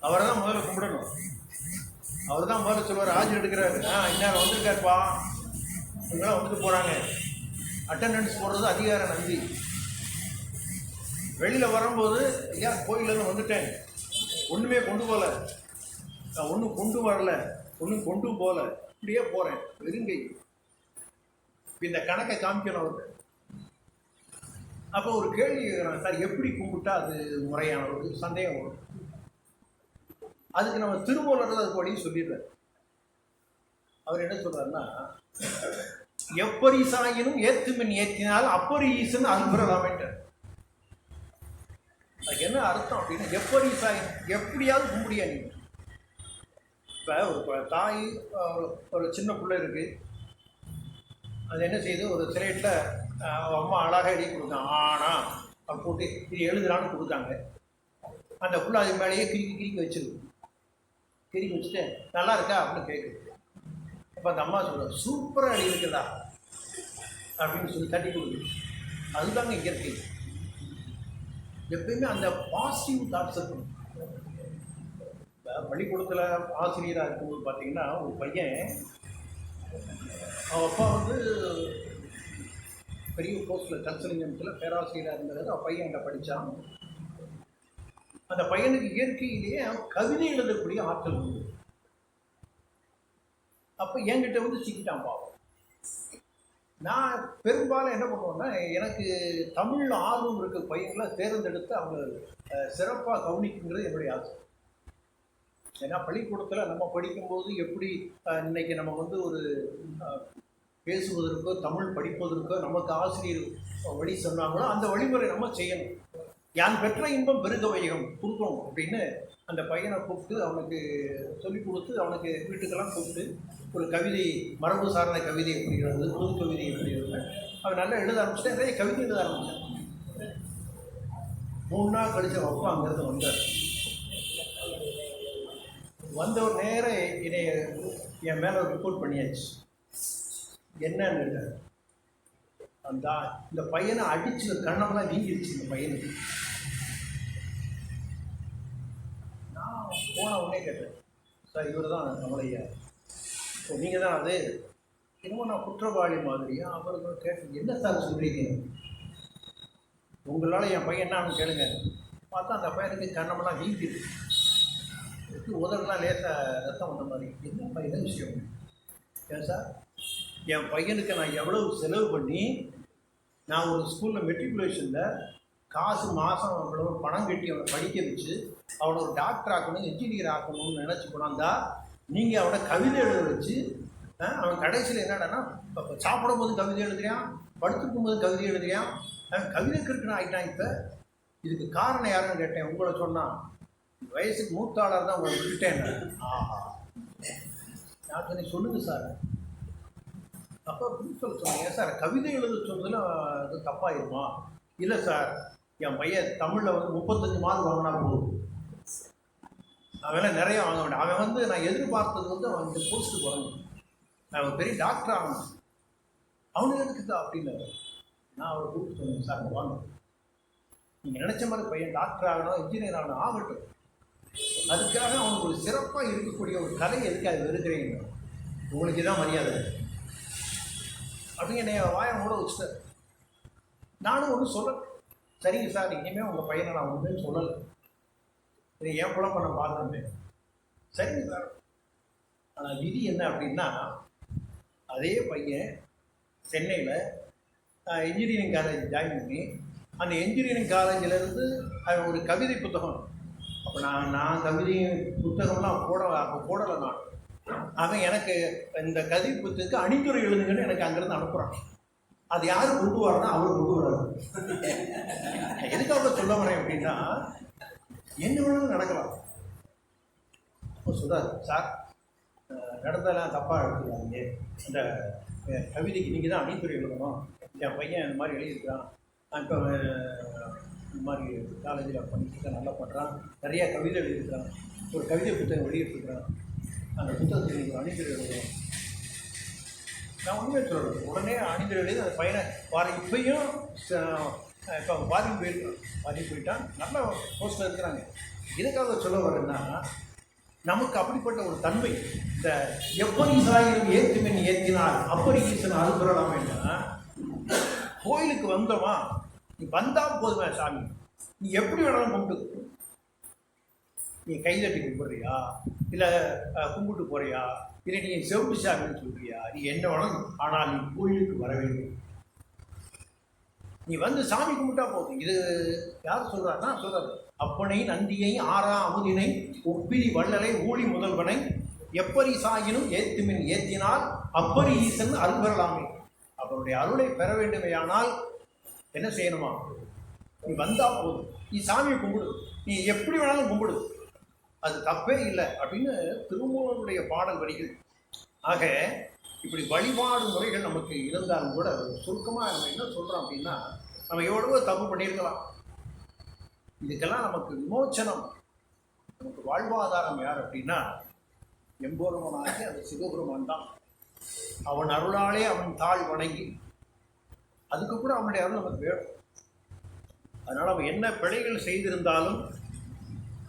[SPEAKER 1] அவரை தான் முதல்ல கும்பிடணும். அவர் தான் முதல்ல சொல்லுவார், ஆஜர் எடுக்கிறாரு, இந்நேரம் வந்திருக்காருப்பா, இவங்களாம் வந்துட்டு போகிறாங்க, அட்டண்டன்ஸ் போடுறது அதிகார நந்தி. வெளியில் வரும்போது, ஐயா கோயிலேருந்து வந்துட்டேன், ஒன்றுமே கொண்டு போகல, நான் ஒன்றும் கொண்டு வரல, ஒன்றும் கொண்டு போகல, இப்படியே போகிறேன் வெறுங்கை. இந்த கணக்கை காமிக்கணும் அவருக்கு. அப்போ ஒரு கேள்வி கேட்குறாங்க, சார் எப்படி கும்பிட்டா அது முறையான ஒரு சந்தேகம் வரும். அதுக்கு நம்ம திருமூலர் அது படி சொல்லிடுறாரு. அவர் என்ன சொல்றாருன்னா, எப்பரிசாயினும் ஏத்துமின் ஏற்றினால் அப்பரி ஈசன் அல்புறலாமேன்றார். அதுக்கு என்ன அர்த்தம் அப்படின்னா, எப்பரிசாயின் எப்படியாவது கும்பிடியா நீ. இப்போ ஒரு தாய், ஒரு சின்ன பிள்ளை இருக்கு, அது என்ன செய்யுது, ஒரு சிலேட்டில் அம்மா அழகாக எழுதி கொடுத்தாங்க, ஆனா அப்படி போட்டு இது எழுதுறான்னு கொடுத்தாங்க. அந்த புள்ள அது மேலேயே கிறுக்கி வச்சிருக்கு. கிறுக்கி வச்சுட்டு நல்லா இருக்கா அப்படின்னு கேட்குது. அப்போ அந்த அம்மா சொல்ற, சூப்பராக எழுதி இருக்குதா அப்படின்னு சொல்லி தட்டி கொடுக்குது. அதுதாங்க இயற்கை. எப்பயுமே அந்த பாசிட்டிவ் தாட்ஸ் இருக்கணும். இப்போ பள்ளிக்கூடத்தில் ஆசிரியராக இருக்கும்போது பார்த்தீங்கன்னா, ஒரு பையன், அவன் அப்பா வந்து பெரிய போஸ்டில் கன்சல்டிங்கத்தில் பேராசிரியராக இருந்தது. அவன் பையன் என்கிட்ட படித்தான். அந்த பையனுக்கு இயற்கையிலேயே கவிதை எழுதக்கூடிய ஆற்றல் உண்டு. அப்போ என்கிட்ட வந்து சிக்கிட்டான் பாவம். நான் பெரும்பாலும் என்ன பண்ணுவேன்னா, எனக்கு தமிழ் ஆர்வம் இருக்க பையங்களை தேர்ந்தெடுத்து அவங்க சிறப்பாக கவனிக்குங்கிறது என்னுடைய ஆசை. ஏன்னா பள்ளிக்கூடத்தில் நம்ம படிக்கும்போது எப்படி இன்னைக்கு நம்ம வந்து ஒரு பேசுவதற்கோ தமிழ் படிப்பதற்கோ நமக்கு ஆசிரியர் வழி சொன்னாங்களோ அந்த வழிமுறை நம்ம செய்யணும். யான் பெற்ற இன்பம் பெருக வைகம் கொடுக்கணும் அப்படின்னு அந்த பையனை கூப்பிட்டு அவனுக்கு சொல்லிக் கொடுத்து, அவனுக்கு வீட்டுக்கெல்லாம் கூப்பிட்டு ஒரு கவிதை, மரபு சார்ந்த கவிதை எப்படி எழுது, புது கவிதை எப்படி எழுது, அவன் நல்லா எழுத ஆரம்பிச்சுட்டு நிறைய கவிதை எழுத ஆரம்பித்தான். 3 நாள் கழிச்ச அப்பா அங்கேருந்து வந்தார். வந்த ஒரு நேரம் என் மேலே ரிப்போர்ட் பண்ணியாச்சு. என்னன்னு அந்த இந்த பையனை அடிச்சு கண்ணமெல்லாம் வீங்கிருச்சு இந்த பையனுக்கு. நான் போன உடனே கேட்டேன், சார் இவர் தான் கமலையா, ஸோ நீங்கள் தான் அது என்னமோ நான் குற்றவாளி மாதிரியா? அவருக்கு கேட்டு என்ன சார் சொல்கிறீங்க, உங்களால் என் பையன் என்னான்னு கேளுங்க. பார்த்தா அந்த பையனுக்கு கண்ணமெல்லாம் வீங்கிருக்கு, உதடெல்லாம் லேசாக ரத்தம் வந்த மாதிரி. என்ன என்ன விஷயம்? ஏன் சார், என் பையனுக்கு நான் எவ்வளவு செலவு பண்ணி நான் ஒரு ஸ்கூலில் மெட்ரிகுலேஷனில் காசு மாதம் அவ்வளோ பணம் கட்டி அவனை படிக்க வச்சு அவனை ஒரு டாக்டர் ஆக்கணும், இன்ஜினியர் ஆக்கணும்னு நினச்சி போனாந்தா நீங்கள் அவனை கவிதை எழுத வச்சு அவன் கடைசியில் என்னடான்னா சாப்பிடும் போது கவிதை எழுதுறியான், படுத்துக்கும் போது கவிதை எழுதுறியான், கவிதைக்கு இருக்குன்னு ஆகிட்டான். இப்போ இதுக்கு காரணம் யாருன்னு கேட்டேன். உங்களை சொன்னான், வயசுக்கு மூத்தாளர் தான் உங்களை விட்டுட்டேன். ஆஹா, நான் சொன்னேன் சொல்லுங்கள் சார். அப்போ பிரின்சிபல் சொன்னீங்க, சார் கவிதை எழுத சொன்னதில் அது தப்பாயிருமா? இல்லை சார், என் பையன் தமிழில் 35 மார்க் வாங்கினா போதும், அவன் நிறைய வாங்க வேண்டாம். அவன் நான் எதிர்பார்த்தது அவன் இந்த போஸ்ட்டு போகணும், அவன் பெரிய டாக்டர் ஆகணும், அவனுக்கு எதுக்கு தான் அப்படின்னு நான் அவரை கூப்பிட்டு சொன்னேன், சார் வாங்க, நீங்கள் நினச்ச மாதிரி பையன் டாக்டர் ஆகணும், இன்ஜினியர் ஆகணும், ஆகட்டும், அதுக்காக அவனுக்கு ஒரு சிறப்பாக இருக்கக்கூடிய ஒரு கலை எதுக்காக இருக்கிறீங்க, உங்களுக்கு தான் மரியாதை அப்படின்னு என்னை வாயை மூட வச்சுட்டார். நானும் ஒன்றும் சொல்ல, சரிங்க சார் இனிமேல் உங்கள் பையனை நான் ஒன்றுமே சொல்லலை, இது என் குழப்பம் நான் பார்த்துட்டேன், சரிங்க சார். ஆனால் விதி என்ன அப்படின்னா, அதே பையன் சென்னையில் இன்ஜினியரிங் காலேஜ் ஜாயின் பண்ணி அந்த இன்ஜினியரிங் காலேஜிலேருந்து அவன் ஒரு கவிதை புத்தகம், அப்போ நான் கவிதை புத்தகம்லாம் போடலை நான். அவன் எனக்கு இந்த கவிதை புத்தகத்துக்கு அணிந்துரை எழுதுங்கன்னு எனக்கு அங்கேருந்து அனுப்புகிறான். அது யாரும் கொண்டு வரனா அவர் கொண்டு வராது. எதுக்காக சொல்ல வரேன் அப்படின்னா, என்ன வேணாலும் நடக்கலாம். அப்போ சொல்கிறார், சார் நடந்தெல்லாம் தப்பாக எடுத்துக்காங்க, இந்த கவிதைக்கு நீங்கள் தான் அணிந்துரை எழுதணும், என் பையன் இந்த மாதிரி எழுதியிருக்கான், இப்போ இந்த மாதிரி காலேஜில் பண்ணிட்டு நல்லா பண்ணுறான், நிறையா கவிதை எழுதியிருக்கிறான், ஒரு கவிதை புத்தகம் வெளியிட்டிருக்கிறான், அந்த புத்தகத்துக்கு நீங்கள் அணிந்துரை எழுதணும். நான் ஒன்றுமே சொல்லலை, உடனே அணிந்துரை எழுதி அந்த பையனை இப்பையும் இப்போ பாதி போயிட்டான், நல்ல போஸ்ட்டில் இருக்கிறாங்க. எதுக்காக சொல்ல வரேன்னா, நமக்கு அப்படிப்பட்ட ஒரு தன்மை, இந்த எப்படி சாயிரம் ஏற்றுமின் ஏற்றினால் அப்படி ஈசன் அறுபடலாம் வேண்டாம். கோயிலுக்கு வந்தோமா, நீ வந்தால் போதுமே சாமி, நீ எப்படி வேணாலும் கும்பிட்டு, நீ கைதட்டி கும்பிட்றியா, இல்லை கும்பிட்டு போறியா, இல்லை நீ செவ்வி சாமின்னு சொல்கிறியா, நீ என்ன வேணும், ஆனால் நீ கோயிலுக்கு வர வேண்டும். நீ வந்து சாமி கும்பிட்டா போதும். இது யார் சொல்கிறாருன்னா சொல்கிறார், அப்பனை நந்தியை ஆறா அமுதினை ஒப்பிரி வள்ளலை ஊழி முதல்வனை எப்படி சாயினும் ஏத்துமின் ஏத்தினால் அப்பரி ஈசன் அருள்வரலாமே. அவருடைய அருளை பெற வேண்டுமையானால் என்ன செய்யணுமா, நீ வந்தால் போதும், நீ சாமியை கும்பிடு, நீ எப்படி வேணாலும் கும்பிடு, அது தப்பே இல்லை அப்படின்னு திருமூலருடைய பாடல் வரிகள். ஆக இப்படி வழிபாடு முறைகள் நமக்கு இருந்தாலும் கூட சுருக்கமாக நம்ம என்ன சொல்கிறோம் அப்படின்னா, நம்ம எவ்வளவோ தப்பு பண்ணியிருக்கலாம், இதுக்கெல்லாம் நமக்கு விமோச்சனம், நமக்கு வாழ்வாதாரம் யார் அப்படின்னா எம்பெருமானாகி அந்த சிவபெருமான் தான். அவன் அருளாலே அவன் தாழ் வணங்கி, அதுக்கு கூட அவனுடைய அருள் நமக்கு வேணும். அதனால் அவன் என்ன பிழைகள் செய்திருந்தாலும்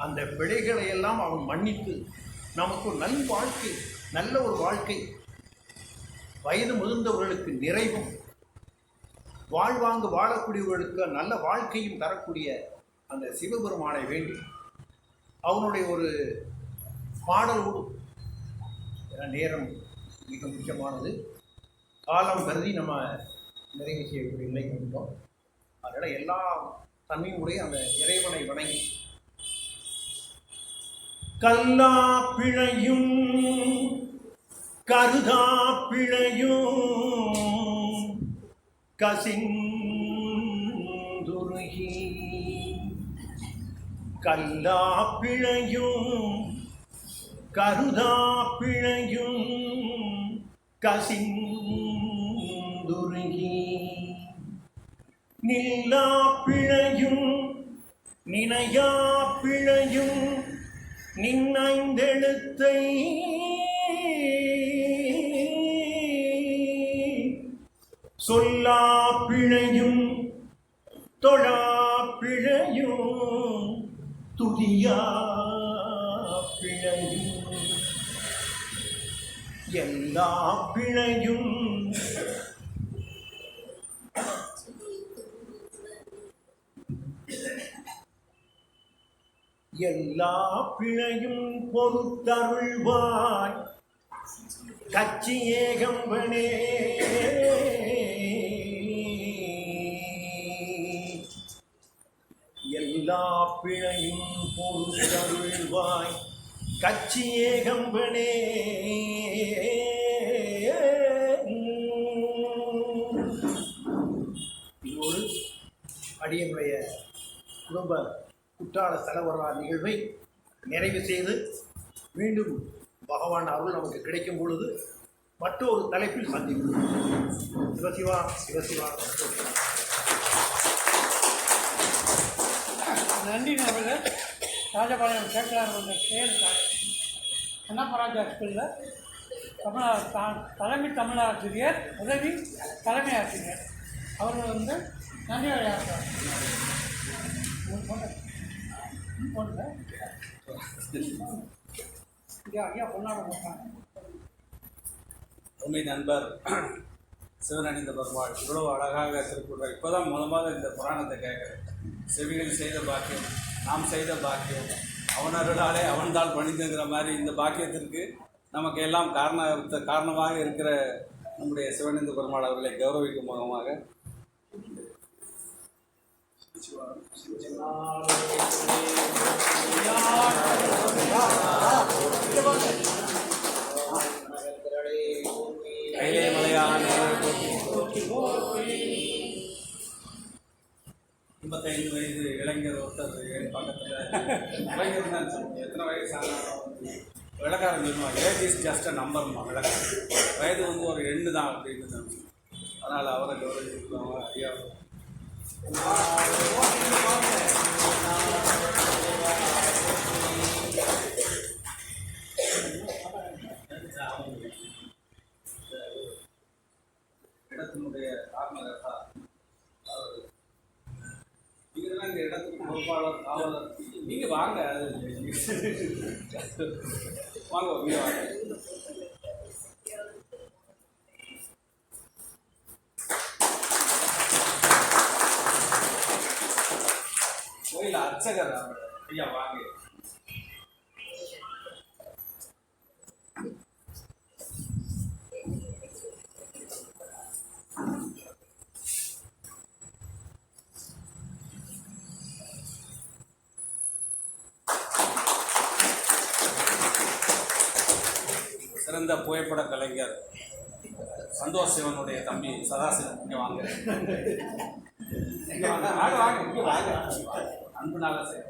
[SPEAKER 1] அந்த பிழைகளை எல்லாம் அவன் மன்னித்து நமக்கு ஒரு நல் வாழ்க்கை, நல்ல ஒரு வாழ்க்கை, வயது முதிர்ந்தவர்களுக்கு நிறைவும், வாழ்வாங்கு வாழக்கூடியவர்களுக்கு நல்ல வாழ்க்கையும் தரக்கூடிய அந்த சிவபெருமானை வேண்டி அவனுடைய ஒரு பாடலோடு, நேரம் மிக முக்கியமானது, காலம் கருதி நம்ம நிறைவு செய்யக்கூடிய நிலை கொண்டோம். அதனால் எல்லா தன்மையும் உடைய அந்த இறைவனை வணங்கி, கல்லா பிழையும் கருதா பிழையும் கசிந்துருகி, கல்லா பிழையும் கருதா பிழையும் கசிந்துருகி, நில்லா பிழையும் நினையா பிழையும் நின்னைந்தெழுத்தை சொல்லா பிழையும் தொழா பிழையும் துதியா பிழையும் எல்லா பிழையும் எல்லா பிழையும் பொறுத்தருள்வாய் கச்சி ஏகம்பனே. எல்லா பிழையும் பொறுத்தருள்வாய் கச்சி ஏகம்பனே. ஒரு அடியனுடைய குடும்ப குற்றால தலைவரா நிகழ்வை நிறைவு செய்து மீண்டும் பகவான் அருள் நமக்கு கிடைக்கும் பொழுது மற்றொரு தலைப்பில் சந்திப்போம். சிவசிவா சிவசிவா.
[SPEAKER 2] நன்றி நபர்கள். ராஜபாளையம் சேக்கலார் வந்த பேர் கண்ணப்பராஜா ஸ்கூலில் தலைமை தமிழாசிரியர், உதவி தலைமை ஆசிரியர் அவர்கள் வந்து நன்றி வழியாகிறார். ஐயா பொன்னாட போட்டாங்க.
[SPEAKER 3] உண்மை நண்பர் சிவனணிந்த பெருமாள் இவ்வளோ அழகாக திருக்குறள் இப்போதான் முதல்ல இந்த புராணத்தை கேட்குறேன். செவிகள் செய்த பாக்கியம், நாம் செய்த பாக்கியம், அவனருளாலே அவன்தான் பணிந்துங்கிற மாதிரி இந்த பாக்கியத்திற்கு நமக்கு எல்லாம் காரணமாக இருக்கிற நம்முடைய சிவனணிந்த பெருமாள் அவர்களை கௌரவிக்கும் முகமாக கைலே மலையான 55 வயது இளைஞர் ஒருத்தர் பக்கத்தில் இளைஞர் தான் எத்தனை வயசு விளக்காரன் சொல்லுவாங்க. ஏஜ் இஸ் ஜஸ்ட் அ நம்பர்மா. விளக்காரன் வயது வந்து ஒரு எண்ணு தான் அப்படின்னு தான். அதனால் அவரை கௌரவிப்பாங்க. ஐயா இடத்தினுடைய காரணகர்த்தா நீங்கள் தான் இந்த இடத்துக்கு பொறுப்பாளர் காவலர். நீங்கள் வாங்க வாங்க நீங்கள் வாங்க. கோயில் அர்ச்சகர் ஐயா வாங்க. சிறந்த புகைப்பட கலைஞர் சந்தோஷ் சிவனுடைய தம்பி சதாசிவன் இங்கே வாங்க. இங்கே வாங்க வாங்க வாங்க இங்கே வாங்க. அன்பு நாள செய்ய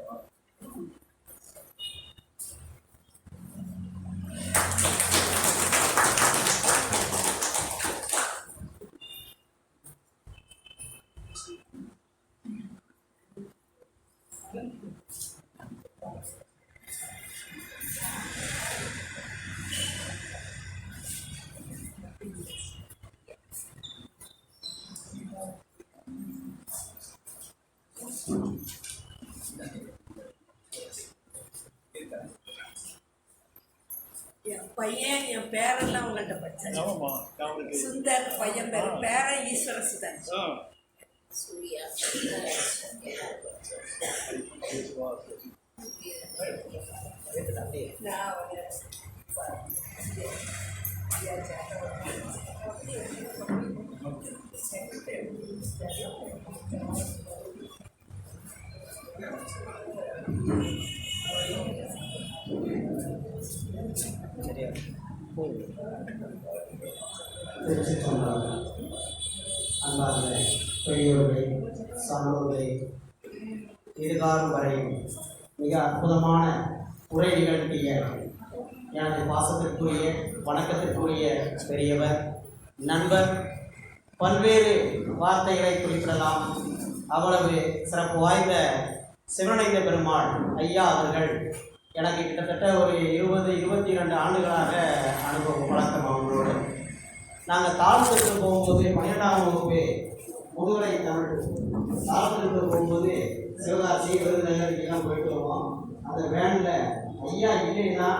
[SPEAKER 4] என் பையன் என் பேரெல்லாம் உங்கள்கிட்ட படித்தேன். சுந்தர் பையன் பேர், பேரன் ஈஸ்வர சுதன். சூர்யா
[SPEAKER 5] திருச்சிற்றம்பலம். அன்பார்ந்த பெரியோர்களே, சான்றோர்களே, இதுகாலம் வரையும் மிக அற்புதமான உரை நிகழ்த்திய எனது பாசத்திற்குரிய வணக்கத்திற்குரிய பெரியவர் நண்பர், பல்வேறு வார்த்தைகளை குறிப்பிடலாம். அவ்வளவு சிறப்பு வாய்ந்த சிவனணிந்த பெருமாள் ஐயா அவர்கள் எனக்கு கிட்டத்தட்ட ஒரு 20-22 ஆண்டுகளாக அனுபவம் பழக்கம் அவங்களோடு. நாங்கள் தாழ்த்திற்கு போகும்போது 12ஆம் வகுப்பு முதுகலை தமிழ் தாழ்த்திற்கு போகும்போது சிவகாசி விருதுநகர் எல்லாம் போயிட்டு வருவோம். அந்த வேனில் ஐயா இல்லைன்னா